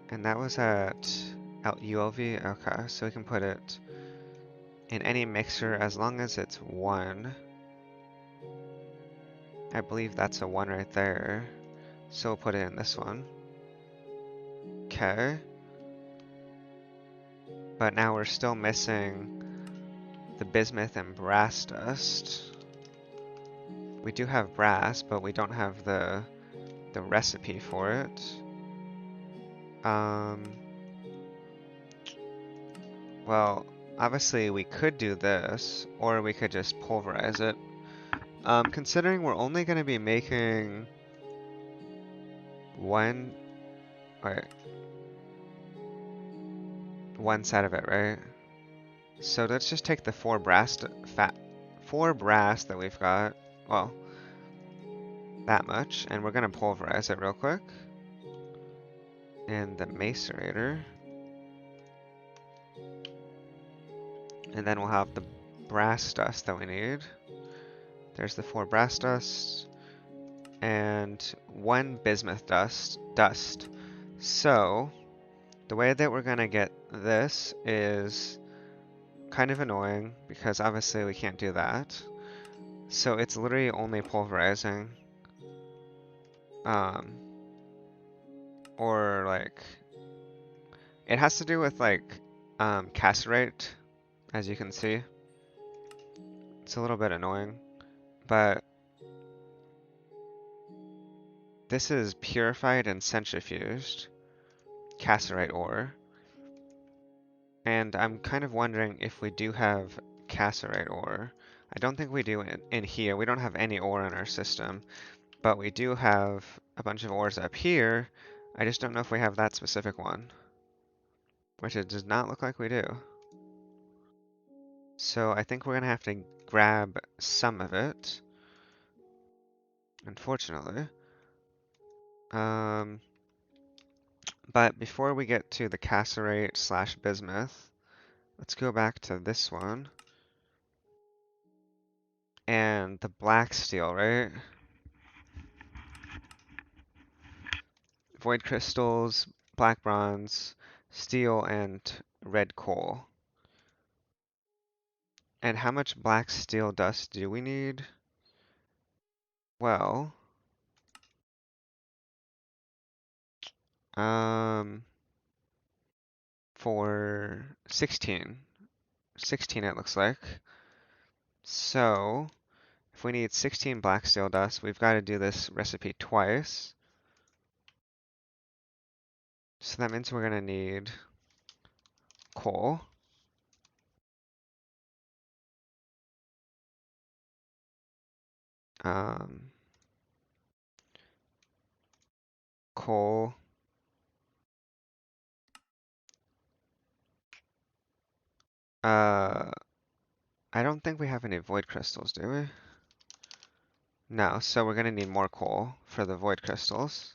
And that was at ULV? Okay, so we can put it in any mixer as long as it's 1. I believe that's a 1 right there. So we'll put it in this one. Okay. But now we're still missing the bismuth and brass dust. We do have brass, but we don't have the recipe for it. Well, obviously we could do this, or we could just pulverize it. Considering we're only going to be making one side of it, right? So let's just take the 4 brass that we've got. Well, that much, and we're going to pulverize it real quick. And the macerator. And then we'll have the brass dust that we need. There's the 4 brass dusts. And 1 bismuth dust. So, the way that we're gonna get this is kind of annoying, because obviously we can't do that. So it's literally only pulverizing. Or like, it has to do with like, cassiterite, as you can see. It's a little bit annoying, but this is purified and centrifuged cassiterite ore. And I'm kind of wondering if we do have cassiterite ore. I don't think we do in here. We don't have any ore in our system, but we do have a bunch of ores up here. I just don't know if we have that specific one, which it does not look like we do. So I think we're gonna have to grab some of it, unfortunately. But before we get to the cassiterite slash bismuth, let's go back to this one. And the black steel, right? Void crystals, black bronze, steel, and red coal. And how much black steel dust do we need? Well, for 16. 16 it looks like. So, if we need 16 black steel dust, we've got to do this recipe twice. So that means we're going to need coal. Coal. I don't think we have any void crystals, do we? No, so we're gonna need more coal for the void crystals.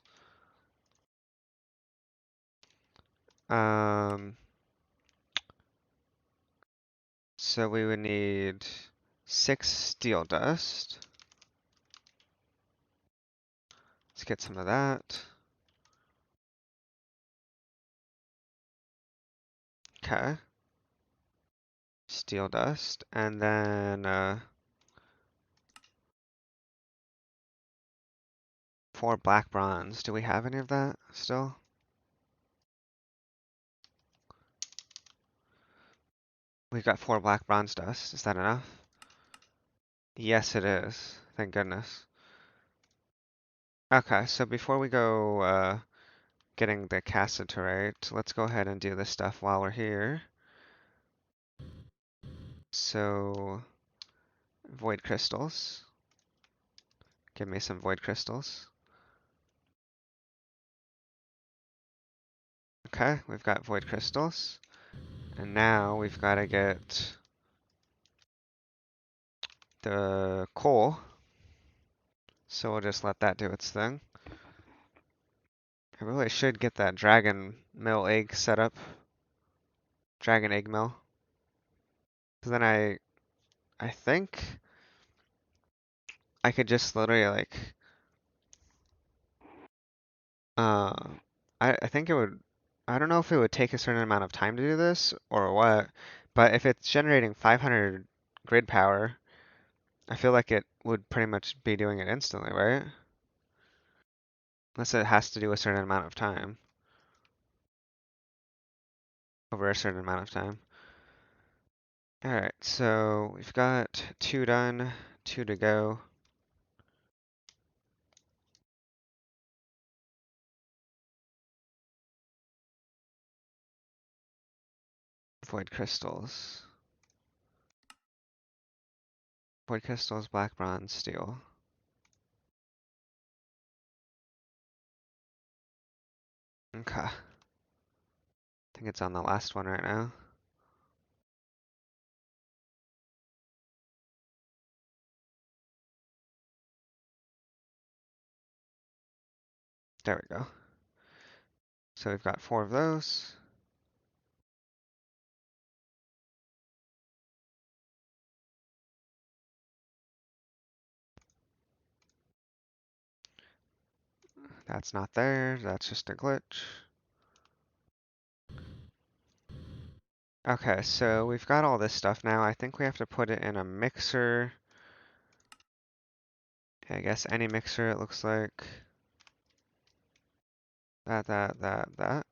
So we would need 6 steel dust. Let's get some of that. Okay. Steel dust, and then 4 black bronze. Do we have any of that still? We've got 4 black bronze dust. Is that enough? Yes, it is. Thank goodness. Okay, so before we go getting the cassiterite, let's go ahead and do this stuff while we're here. So void crystals. Give me some void crystals. Okay, we've got void crystals. And now we've got to get the coal. So we'll just let that do its thing. I really should get that dragon mill egg set up. Dragon egg mill. So then I think I could just literally like, uh, I think it would, I don't know if it would take a certain amount of time to do this or what, but if it's generating 500 grid power, I feel like it would pretty much be doing it instantly, right? Unless it has to do a certain amount of time, over a certain amount of time. Alright, so we've got 2 done, 2 to go. Void crystals. Void crystals, black bronze, steel. Okay. I think it's on the last one right now. There we go. So we've got 4 of those. That's not there, that's just a glitch. Okay, so we've got all this stuff now. I think we have to put it in a mixer. Okay, I guess any mixer it looks like. That.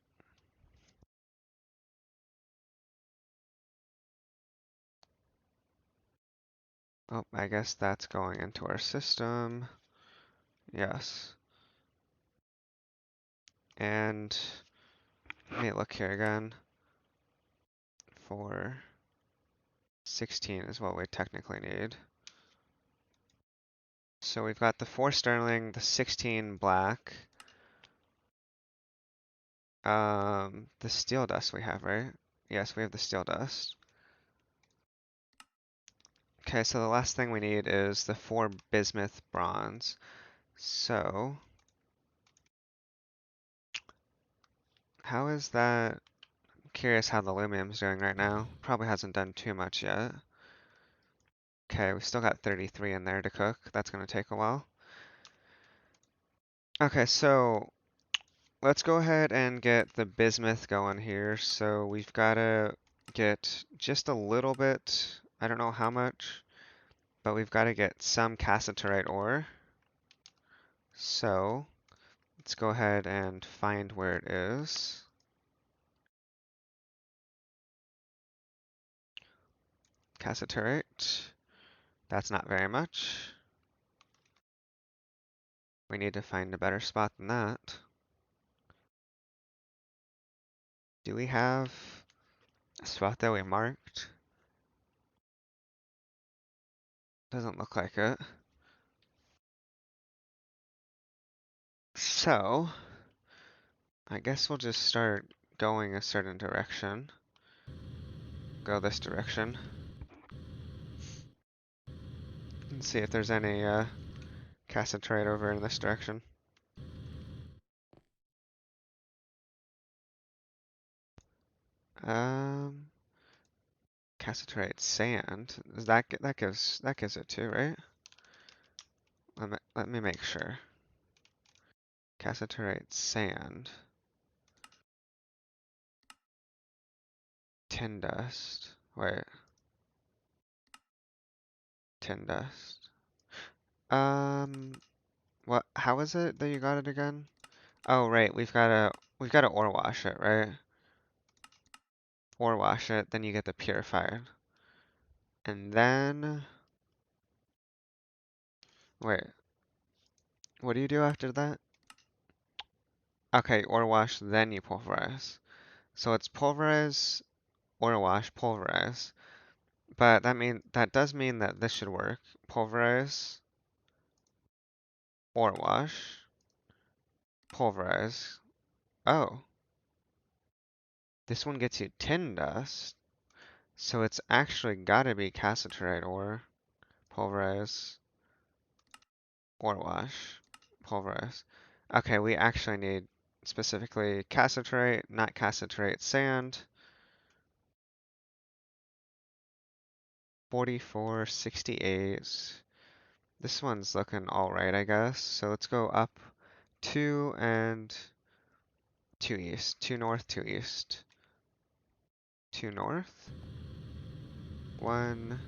Oh, I guess that's going into our system. Yes. And let me look here again. 416 is what we technically need. So we've got the 4 sterling, the 16 black. The steel dust we have, right? Yes, we have the steel dust. Okay, so the last thing we need is the 4 bismuth bronze. So, how is that? I'm curious how the lumium's doing right now. Probably hasn't done too much yet. Okay, we still got 33 in there to cook. That's gonna take a while. Okay, so let's go ahead and get the bismuth going here. So we've gotta get just a little bit, I don't know how much, but we've gotta get some cassiterite ore. So let's go ahead and find where it is. Cassiterite. That's not very much. We need to find a better spot than that. Do we have a spot that we marked? Doesn't look like it. So, I guess we'll just start going a certain direction. Go this direction. And see if there's any cassiterite over in this direction. Um, cassiterite sand. Is that gives it too, right? Let me make sure. Cassiterite sand. Tin dust. Wait. Tin dust. What? How is it that you got it again? Oh, right. We've got to ore wash it, right? Ore wash it, then you get the purified. And then, wait, what do you do after that? Okay, ore wash, then you pulverize. So it's pulverize, ore wash, pulverize. But that does mean that this should work. Pulverize, ore wash, pulverize. Oh, this one gets you tin dust. So it's actually gotta be cassiterite ore. Pulverize, ore wash, pulverize. Okay, we actually need specifically cassiterite, not cassiterite sand. 4468. This one's looking alright, I guess. So let's go up 2 and 2 east. 2 north, 2 east. 2 north. 1,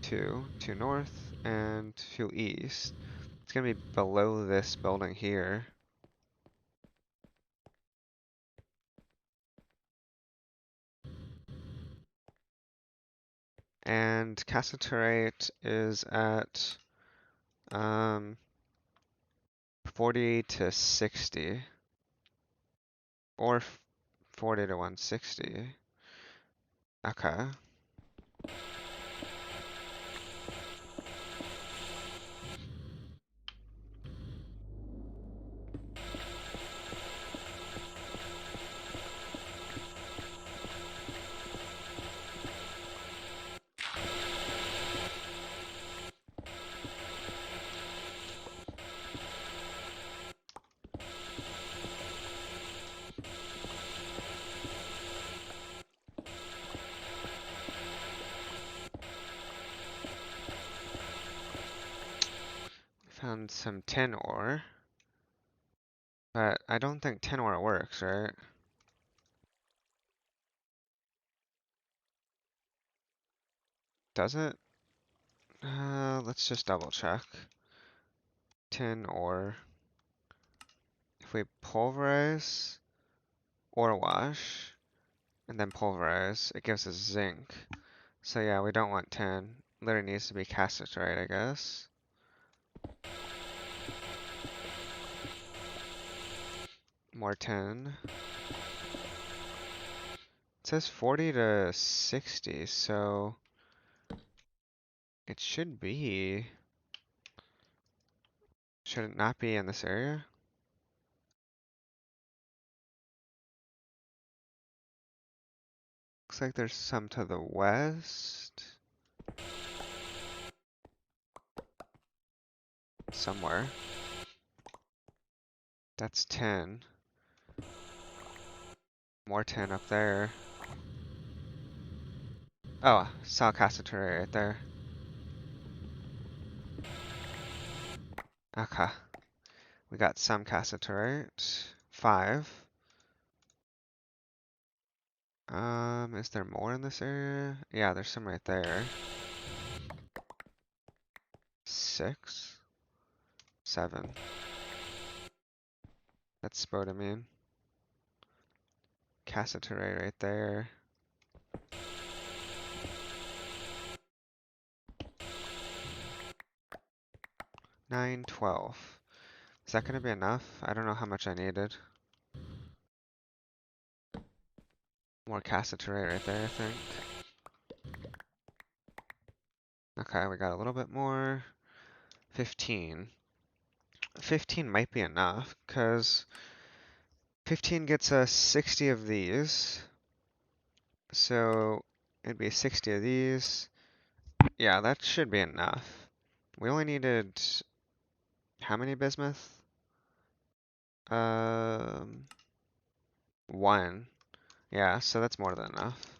2. 2 north and 2 east. It's gonna be below this building here. And cassiterite is at 40 to 60. Or 40 to 160. Okay. Found some tin ore. But I don't think tin ore works, right? Does it? Let's just double check. Tin ore. If we pulverize, ore wash, and then pulverize, it gives us zinc. So yeah, we don't want tin. Literally needs to be cassiterite, I guess. More tin. It says 40 to 60, so it should be. Should it not be in this area? Looks like there's some to the west. Somewhere. That's 10. More 10 up there. Oh, saw cassiterite right there. Okay. We got some cassiterite. 5. Is there more in this area? Yeah, there's some right there. 6. 7. That's spodumene. Cassiterite right there. 9, 12. Is that gonna be enough? I don't know how much I needed. More cassiterite right there, I think. Okay, we got a little bit more. 15. 15 might be enough, because 15 gets us 60 of these. So it'd be 60 of these. Yeah, that should be enough. We only needed how many bismuth? Um, 1. Yeah, so that's more than enough.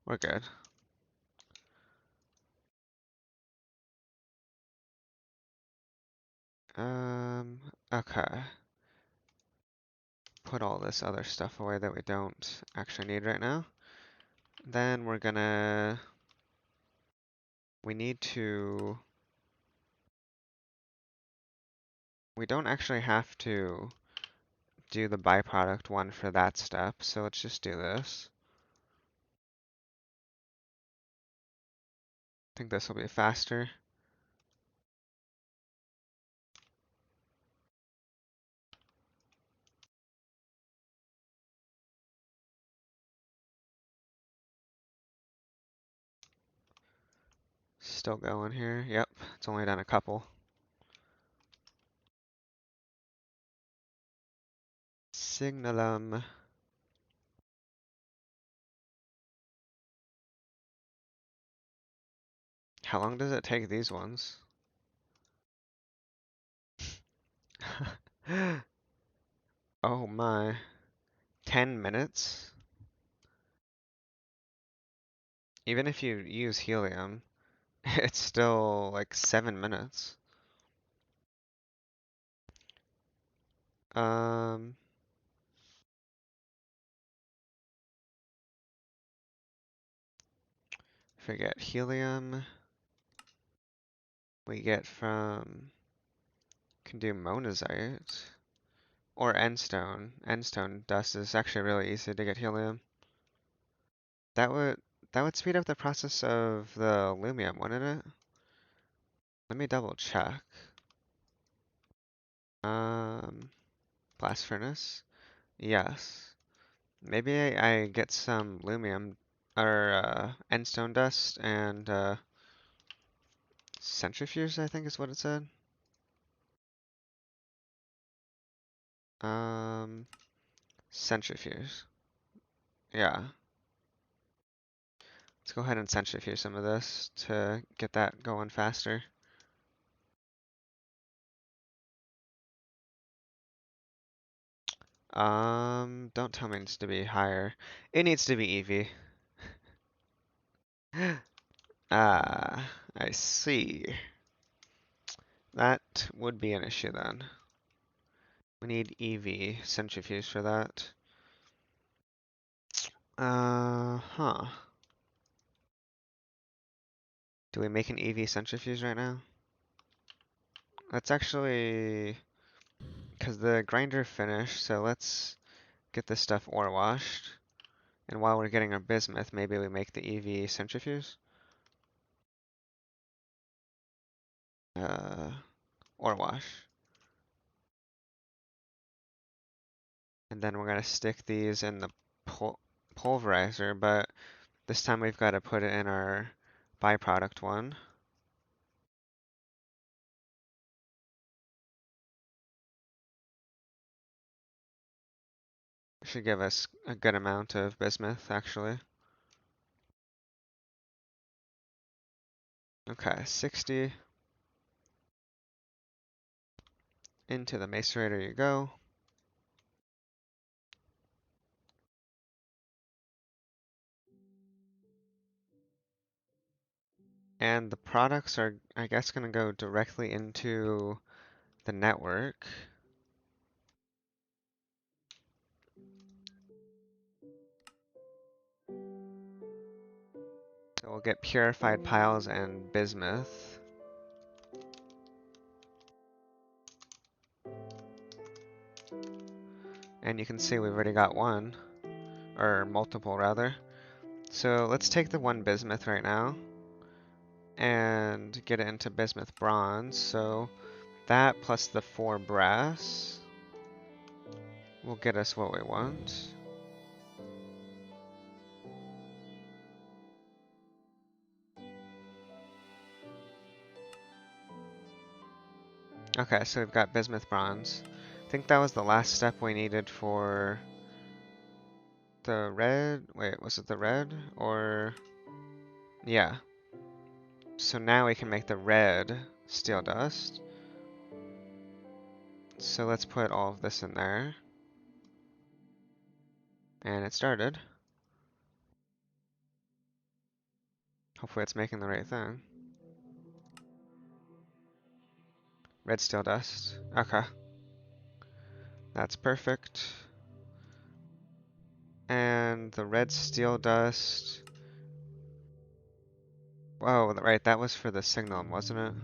We're good. Okay. Put all this other stuff away that we don't actually need right now. Then we need to, we don't actually have to do the byproduct one for that step, so let's just do this. I think this will be faster. Still going here. Yep, it's only done a couple. Signalum. How long does it take these ones? Oh my. 10 minutes? Even if you use helium, it's still like 7 minutes. Um, Forget helium. We get from, can do monazite or endstone. Endstone dust is actually really easy to get helium. That would that would speed up the process of the lumium, wouldn't it? Let me double check. Um, Blast furnace. Yes. Maybe I get some lumium or endstone dust and centrifuge, I think is what it said. Um, Centrifuge. Yeah. Let's go ahead and centrifuge some of this to get that going faster. Don't tell me it needs to be higher. It needs to be EV. Ah, I see. That would be an issue then. We need EV centrifuge for that. Huh. Do we make an EV centrifuge right now? That's actually, because the grinder finished, so let's get this stuff ore washed. And while we're getting our bismuth, maybe we make the EV centrifuge. Uh, Ore wash. And then we're gonna stick these in the pulverizer, but this time we've got to put it in our byproduct one. Should give us a good amount of bismuth, actually. Okay, 60. Into the macerator you go. And the products are, I guess, gonna go directly into the network. So we'll get purified piles and bismuth. And you can see we've already got one, or multiple rather. So let's take the one bismuth right now and get it into bismuth bronze. So that plus the 4 brass will get us what we want. Okay, so we've got bismuth bronze. I think that was the last step we needed for the red. Wait, was it the red or? Yeah. So now we can make the red steel dust. So let's put all of this in there. And it started. Hopefully it's making the right thing. Red steel dust. Okay. That's perfect. And the red steel dust. Whoa, right, that was for the signalum, wasn't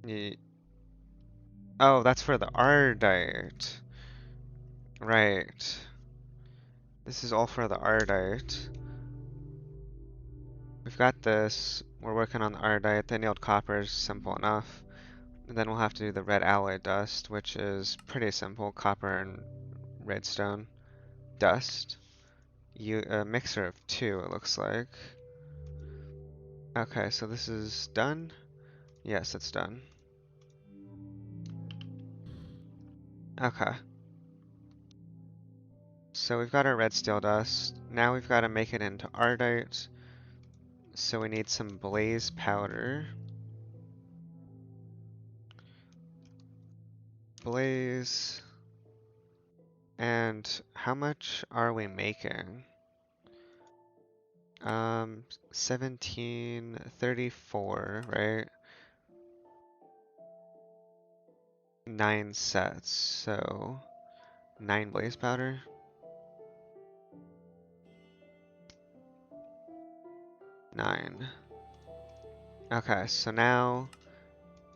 it? Oh, that's for the ardite. Right. This is all for the ardite. We've got this. We're working on the ardite. The annealed copper is simple enough. And then we'll have to do the red alloy dust, which is pretty simple. Copper and redstone dust. A mixer of two, it looks like. Okay, so this is done? Yes, it's done. Okay. So we've got our red steel dust. Now we've got to make it into ardite. So we need some blaze powder. Blaze. And how much are we making? 1734, right? 9 sets, so 9 blaze powder. 9. Okay, so now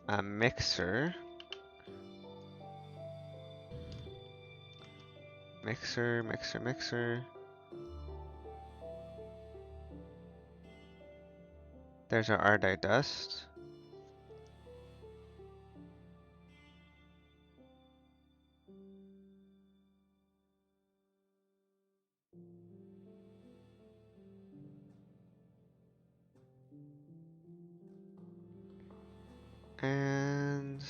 a mixer. Mixer. There's our ardite dust. And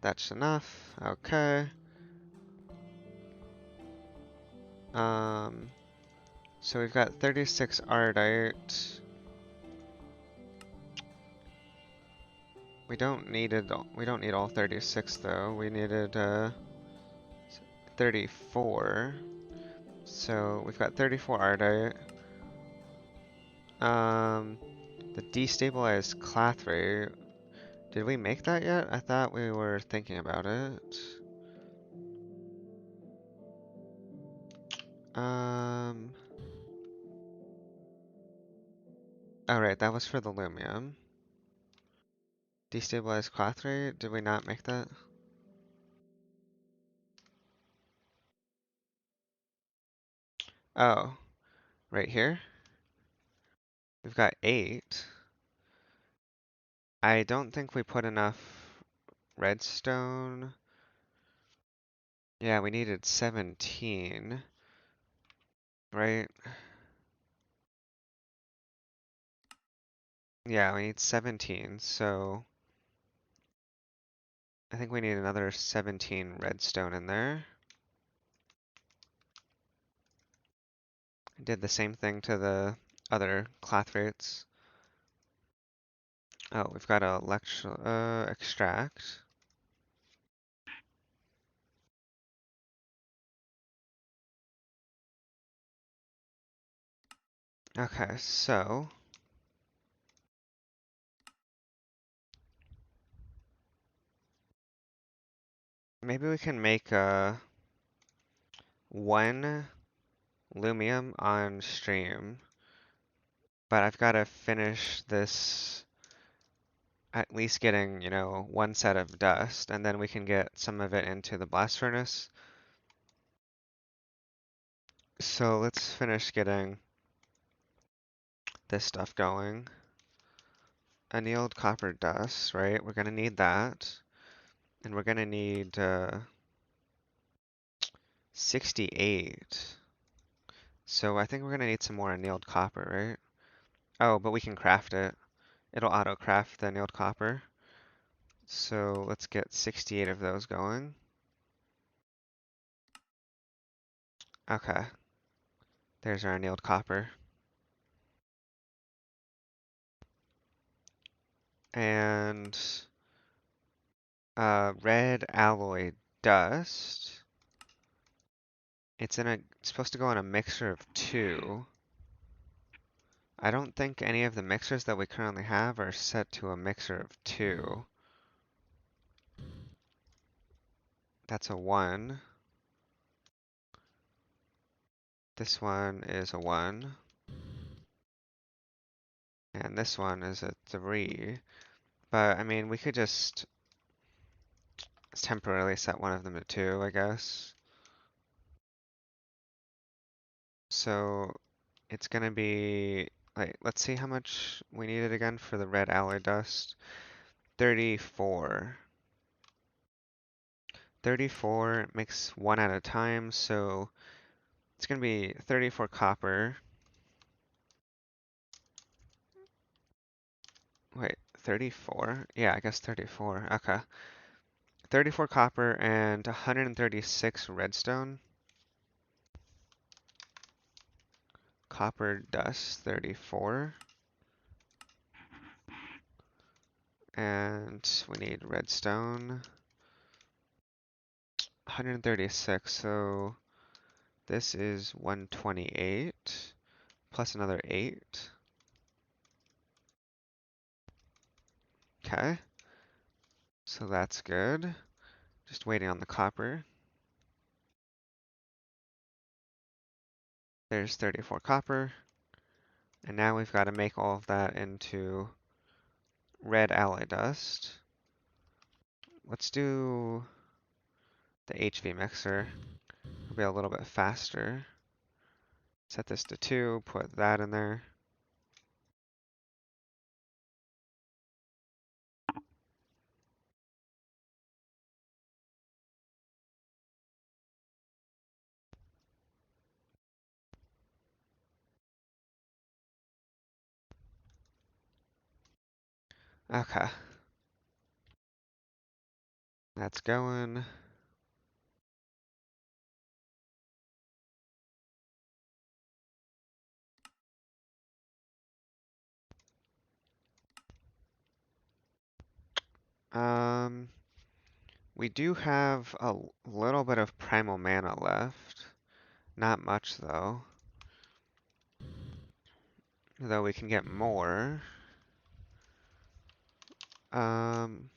that's enough. Okay. Um, so we've got 36 ardite. We don't need it. We don't need all 36 though. We needed 34. So we've got 34 ardite. The destabilized clathrate. Did we make that yet? I thought we were thinking about it. Um. Oh right, that was for the lumium. Destabilized clathrate. Did we not make that? Oh, right here. We've got 8. I don't think we put enough redstone. Yeah, we needed 17, right? Yeah, we need 17, so I think we need another 17 redstone in there. Did the same thing to the other clathrates. Oh, we've got a extract. Okay, so maybe we can make a 1 lumium on stream, but I've got to finish this at least getting, 1 set of dust, and then we can get some of it into the blast furnace. So let's finish getting this stuff going. Annealed copper dust, right? We're gonna need that. And we're gonna need 68. So I think we're gonna need some more annealed copper, right? Oh, but we can craft it. It'll auto craft the annealed copper. So let's get 68 of those going. Okay. There's our annealed copper. And red alloy dust. It's supposed to go in a mixer of 2. I don't think any of the mixers that we currently have are set to a mixer of 2. That's a 1. This one is a 1. And this one is a 3. But, I mean, we could just temporarily set one of them to 2, I guess. So, it's gonna be, like, let's see how much we needed again for the red alloy dust. 34. 34 makes 1 at a time, so it's gonna be 34 copper. Wait, 34? Yeah, I guess 34. Okay. 34 copper and 136 redstone. Copper dust, 34. And we need redstone, 136. So this is 128 plus another 8. Okay, so that's good. Just waiting on the copper. There's 34 copper. And now we've got to make all of that into red alloy dust. Let's do the HV mixer. It'll be a little bit faster. Set this to 2, put that in there. Okay, that's going. Um, we do have a little bit of primal mana left. Not much though. Though we can get more. Um,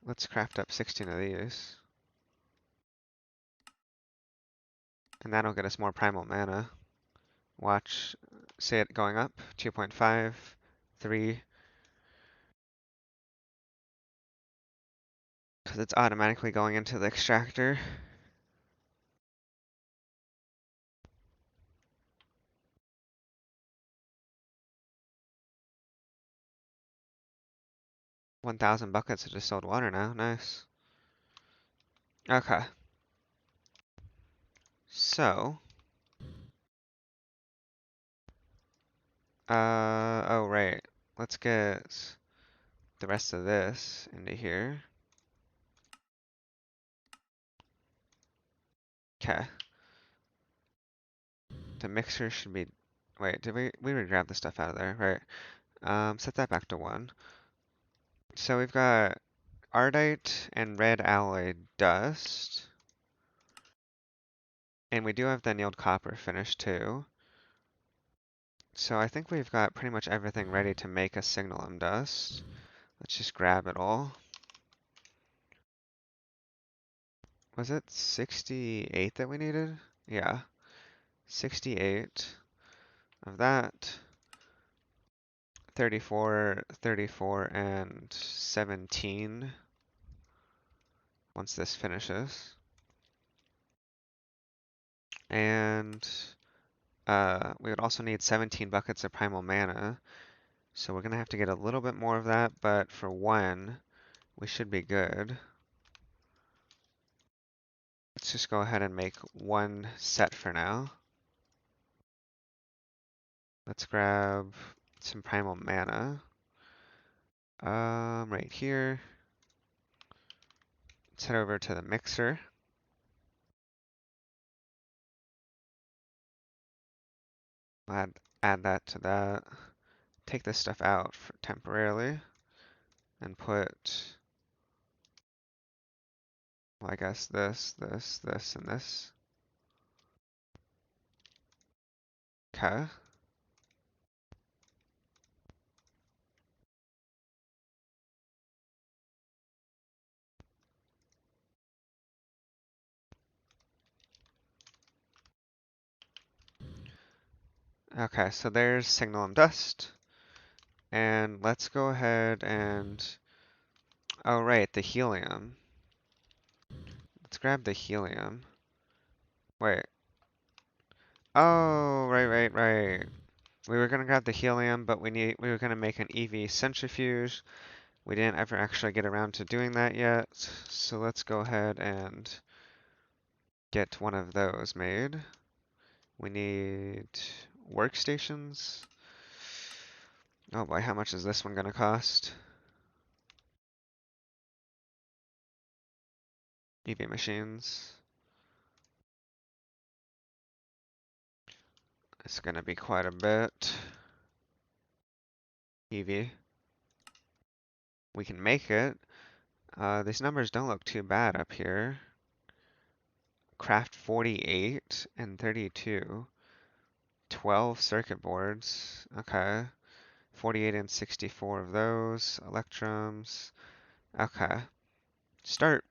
let's craft up 16 of these. And that'll get us more primal mana. Watch, see it going up. 2.5, 3. Because it's automatically going into the extractor. $1,000 buckets of distilled water now. Nice. Okay. So, oh right. Let's get the rest of this into here. Okay. The mixer should be, wait, did we already grab the stuff out of there, right? Set that back to 1. So we've got Ardite and red alloy dust. And we do have the annealed copper finished too. So I think we've got pretty much everything ready to make a signalum dust. Let's just grab it all. Was it 68 that we needed? Yeah, 68 of that. 34, 34, and 17 once this finishes. And we would also need 17 buckets of primal mana. So we're going to have to get a little bit more of that, but for 1, we should be good. Let's just go ahead and make 1 set for now. Let's grab some primal mana. Right here. Let's head over to the mixer. Add that to that. Take this stuff out for temporarily and put, well, I guess this, and this. Okay. Okay, so there's signalum dust. And let's go ahead and, oh right, the helium. Let's grab the helium. Wait. Oh, right. We were gonna grab the helium, but we were gonna make an EV centrifuge. We didn't ever actually get around to doing that yet. So let's go ahead and get one of those made. We need workstations. Oh boy, how much is this one gonna cost? EV machines. It's gonna be quite a bit. EV. We can make it. These numbers don't look too bad up here. Craft 48 and 32. 12 circuit boards. Okay. 48 and 64 of those. Electrums. Okay. Start.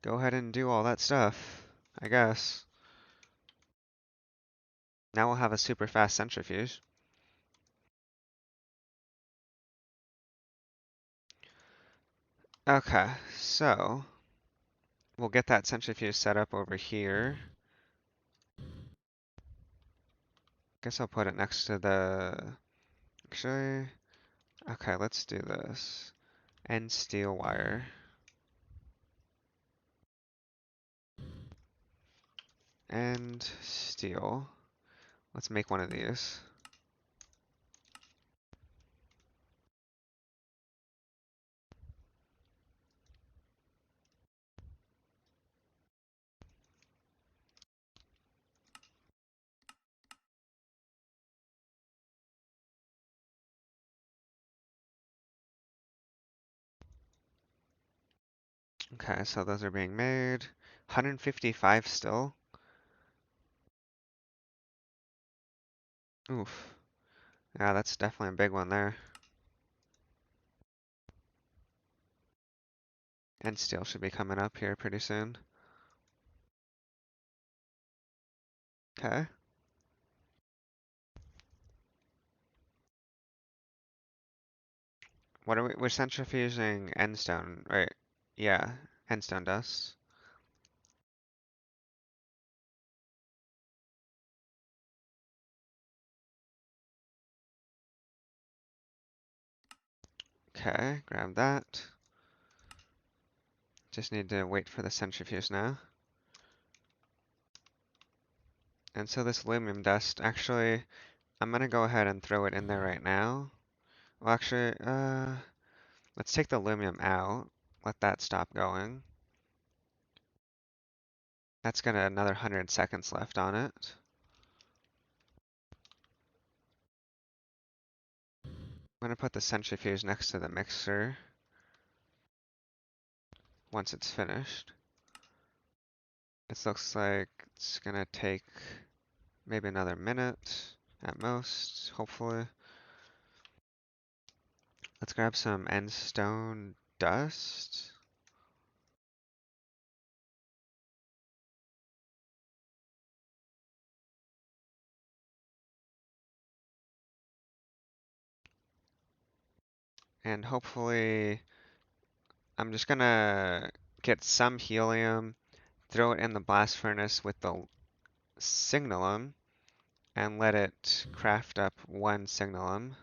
Go ahead and do all that stuff, I guess. Now we'll have a super fast centrifuge. Okay, so we'll get that centrifuge set up over here. Guess I'll put it next to the, actually, okay, let's do this. End steel wire. And steel. Let's make one of these. Okay, so those are being made. 155 still. Oof. Yeah, that's definitely a big one there. And steel should be coming up here pretty soon. Okay. What are we're centrifuging end stone, right? Yeah, end stone dust. Okay, grab that. Just need to wait for the centrifuge now. And so this lumium dust, actually, I'm gonna go ahead and throw it in there right now. Well, actually, let's take the lumium out. Let that stop going. That's got another 100 seconds left on it. I'm gonna put the centrifuge next to the mixer once it's finished. It looks like it's gonna take maybe another minute at most, hopefully. Let's grab some end stone dust. And hopefully, I'm just gonna get some helium, throw it in the blast furnace with the signalum, and let it craft up one signalum.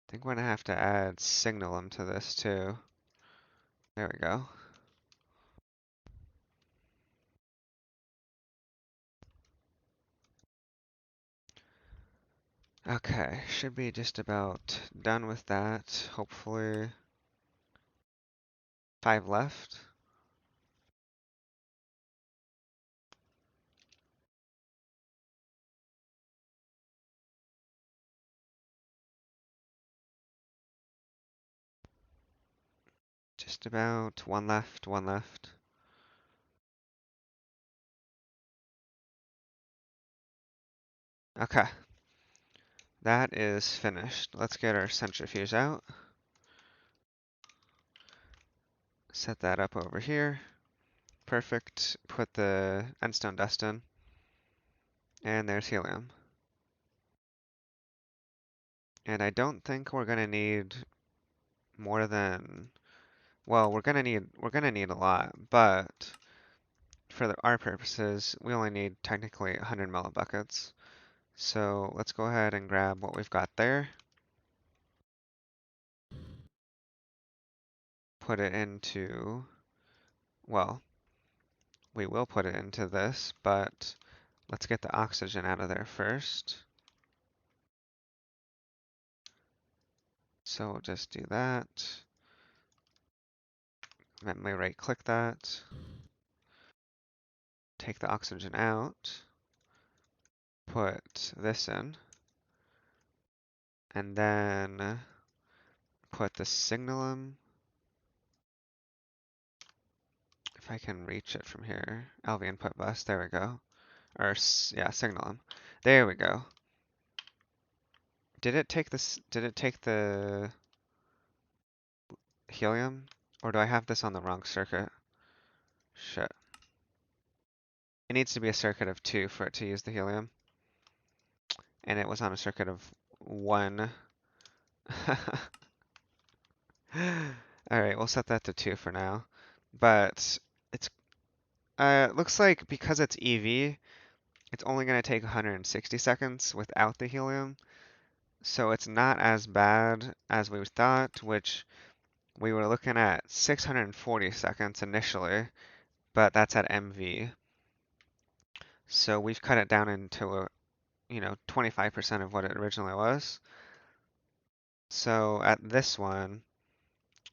I think we're gonna have to add signalum to this too. There we go. Okay, should be just about done with that, hopefully. 5 left. Just about 1 left, 1 left. Okay, that is finished. Let's get our centrifuge out. Set that up over here. Perfect. Put the endstone dust in. And there's helium. And I don't think we're gonna need more than, well, we're gonna need a lot, but for our purposes, we only need technically 100 millibuckets. So let's go ahead and grab what we've got there. Put it into, well, we will put it into this, but let's get the oxygen out of there first. So we'll just do that. Then we right click that. Take the oxygen out. Put this in. And then put the signalum. If I can reach it from here. LV input bus, there we go. Or, yeah, signalum. There we go. Did it take this, did it take the helium? Or do I have this on the wrong circuit? Shit. It needs to be a circuit of 2 for it to use the helium. And it was on a circuit of 1. Alright, we'll set that to 2 for now. But it's looks like because it's EV, it's only going to take 160 seconds without the helium. So it's not as bad as we thought, which we were looking at 640 seconds initially, but that's at MV. So we've cut it down into, 25% of what it originally was. So at this one,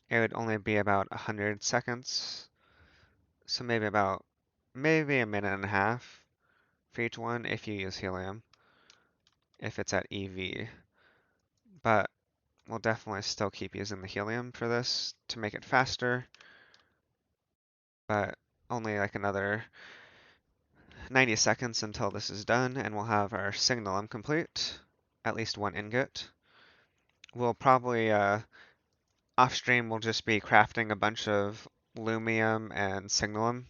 it would only be about 100 seconds. So maybe a minute and a half for each one if you use helium, if it's at EV. But we'll definitely still keep using the helium for this to make it faster, but only like another 90 seconds until this is done, and we'll have our signalum complete, at least one ingot. We'll probably, off stream, we'll just be crafting a bunch of lumium and signalum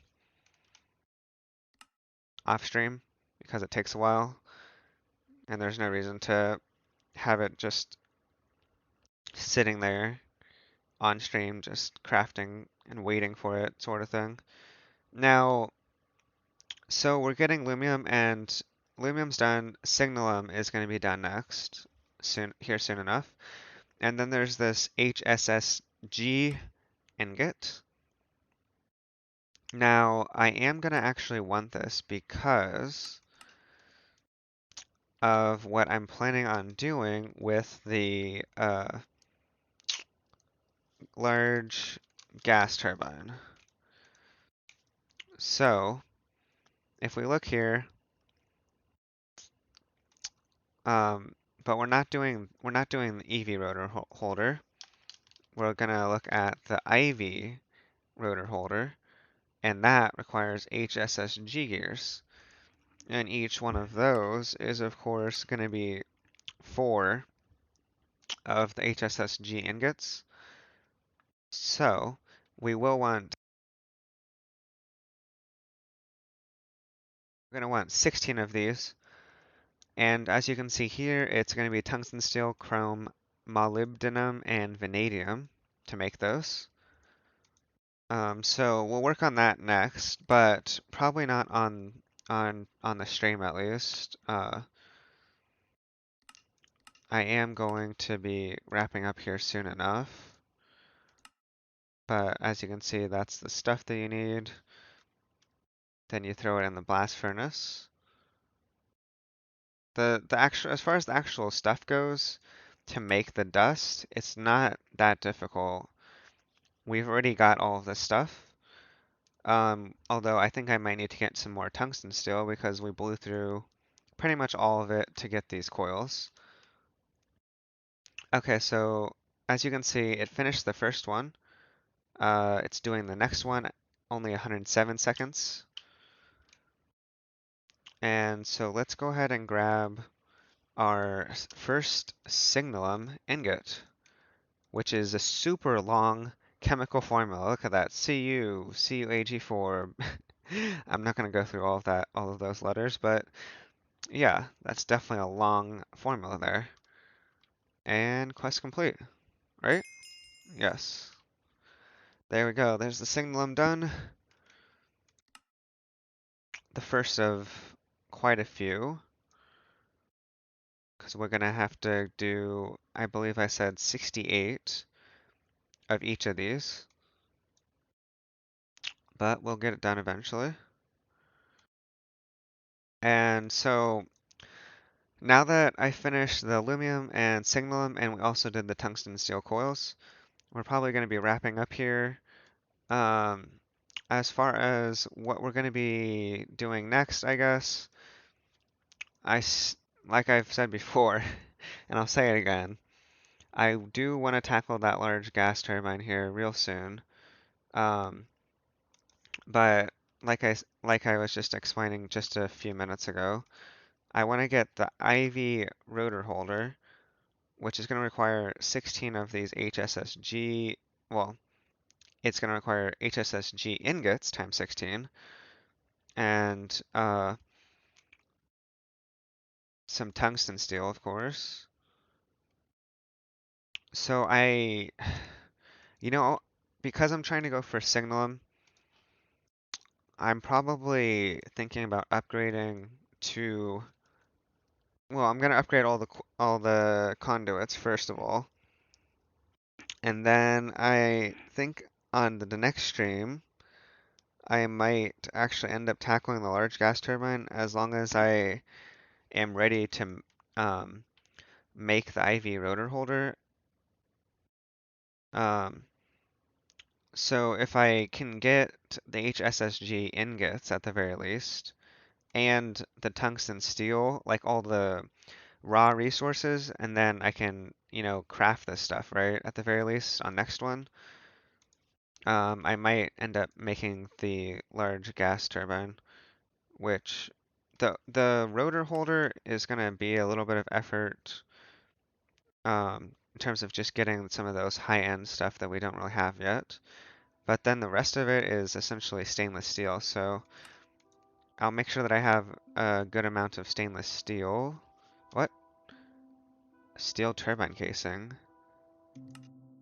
off stream because it takes a while, and there's no reason to have it just sitting there on stream, just crafting and waiting for it, sort of thing. Now, so we're getting lumium, and lumium's done. Signalum is going to be done next, soon enough. And then there's this HSSG ingot. Now, I am going to actually want this because of what I'm planning on doing with the large gas turbine. So, if we look here, but we're not doing the EV rotor holder. We're gonna look at the IV rotor holder, and that requires HSSG gears. And each one of those is, of course, gonna be 4 of the HSSG ingots. So we're gonna want 16 of these. And as you can see here, it's going to be tungsten steel, chrome, molybdenum, and vanadium to make those. So we'll work on that next, but probably not on the stream at least. I am going to be wrapping up here soon enough. But as you can see, that's the stuff that you need. Then you throw it in the blast furnace. As far as the actual stuff goes, to make the dust, it's not that difficult. We've already got all of this stuff. Although I think I might need to get some more tungsten steel because we blew through pretty much all of it to get these coils. Okay, so as you can see, it finished the first one. It's doing the next one, only 107 seconds. And so let's go ahead and grab our first signalum ingot, which is a super long chemical formula. Look at that, CuAg4. I'm not going to go through all of those letters, but yeah, that's definitely a long formula there. And quest complete, right? Yes. There we go. There's the signalum done. The first of quite a few, because we're going to have to do, I believe I said 68 of each of these, but we'll get it done eventually. And so now that I finished the lumium and signalum, and we also did the tungsten steel coils, we're probably going to be wrapping up here. Um, as far as what we're going to be doing next, I guess, like I've said before, and I'll say it again, I do want to tackle that large gas turbine here real soon. Um, but like I was just explaining just a few minutes ago, I want to get the IV rotor holder, which is going to require 16 of these HSSG. Well, it's going to require HSSG ingots times 16, and some tungsten steel, of course. So you know, because I'm trying to go for signalum, I'm probably thinking about upgrading to, well, I'm gonna upgrade all the conduits first of all, and then I think on the next stream I might actually end up tackling the large gas turbine as long as I am ready to um, make the IV rotor holder. Um, so if I can get the HSSG ingots at the very least, and the tungsten steel, like all the raw resources, and then I can, craft this stuff, right? At the very least, on next one, I might end up making the large gas turbine, which the rotor holder is gonna be a little bit of effort, in terms of just getting some of those high-end stuff that we don't really have yet. But then the rest of it is essentially stainless steel, so I'll make sure that I have a good amount of stainless steel. What? Steel turbine casing.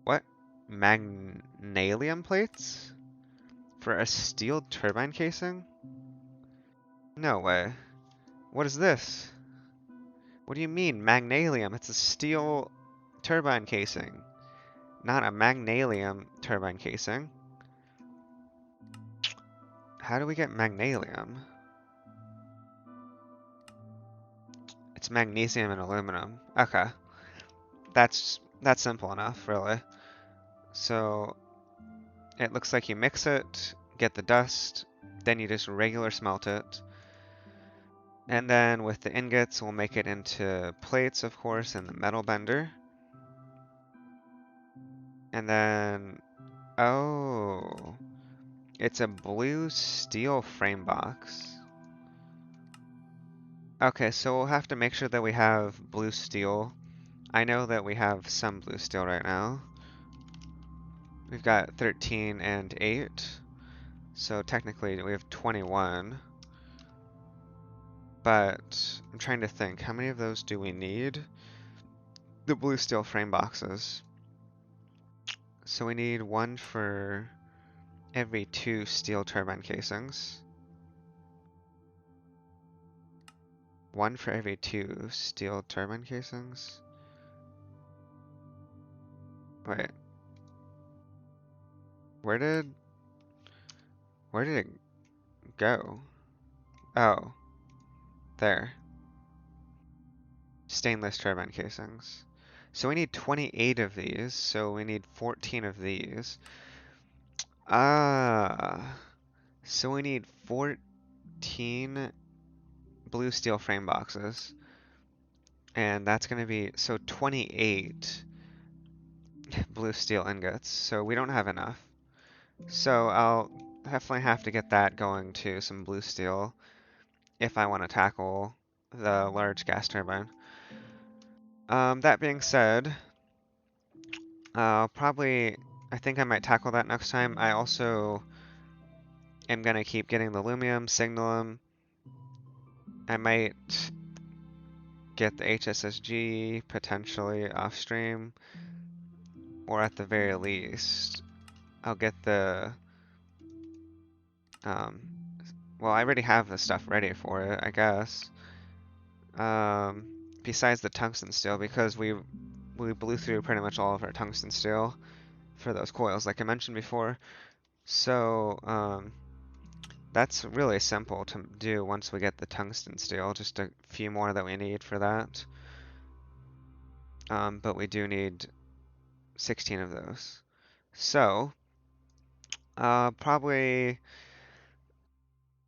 What? Magnesium plates? For a steel turbine casing? No way. What is this? What do you mean, magnesium? It's a steel turbine casing, not a magnesium turbine casing. How do we get magnesium? It's magnesium and aluminum. Okay. That's simple enough, really. So it looks like you mix it, get the dust, then you just regular smelt it. And then with the ingots, we'll make it into plates, of course, in the metal bender. And then, oh, it's a blue steel frame box. Okay, so we'll have to make sure that we have blue steel. I know that we have some blue steel right now. We've got 13 and 8. So technically we have 21. But I'm trying to think, how many of those do we need? The blue steel frame boxes. So we need one for every 2 steel turbine casings. One for every 2 steel turbine casings. Wait. Where did it go? Oh, there. Stainless turbine casings. So we need 28 of these, so we need 14 of these. Ah, so we need 14 blue steel frame boxes. And that's going to be, so 28 blue steel ingots. So we don't have enough. So I'll definitely have to get that going to some blue steel if I want to tackle the large gas turbine. That being said, I think I might tackle that next time. I also am going to keep getting the lumium, signalum. I might get the HSSG potentially off stream, or at the very least, I'll get the, um, well, I already have the stuff ready for it, I guess. Besides the tungsten steel, because we blew through pretty much all of our tungsten steel for those coils, like I mentioned before. So, that's really simple to do once we get the tungsten steel, just a few more that we need for that. But we do need 16 of those. So, probably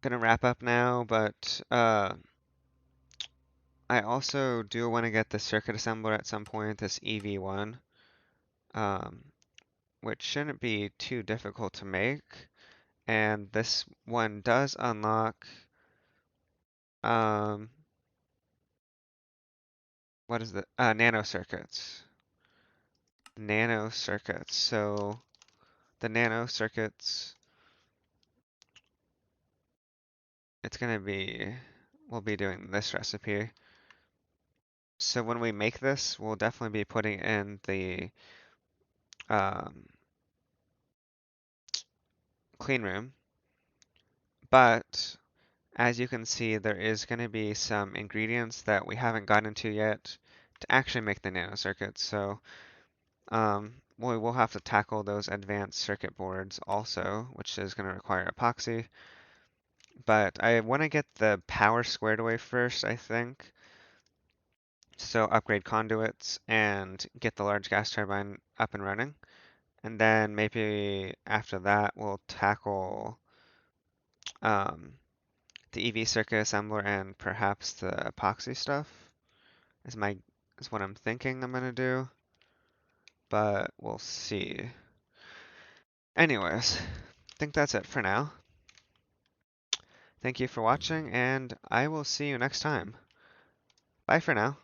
gonna wrap up now, but I also do want to get the circuit assembler at some point, this EV1, um, which shouldn't be too difficult to make. And this one does unlock, um, what is it? Nanocircuits. Nanocircuits. So the nanocircuits, it's gonna be, we'll be doing this recipe. So when we make this, we'll definitely be putting in the um, clean room. But as you can see, there is going to be some ingredients that we haven't gotten into yet to actually make the nanocircuits. So we will have to tackle those advanced circuit boards also, which is going to require epoxy. But I want to get the power squared away first, I think. So upgrade conduits and get the large gas turbine up and running. And then maybe after that, we'll tackle um, the EV circuit assembler and perhaps the epoxy stuff is my is what I'm thinking I'm gonna do, but we'll see. Anyways, I think that's it for now. Thank you for watching, and I will see you next time. Bye for now.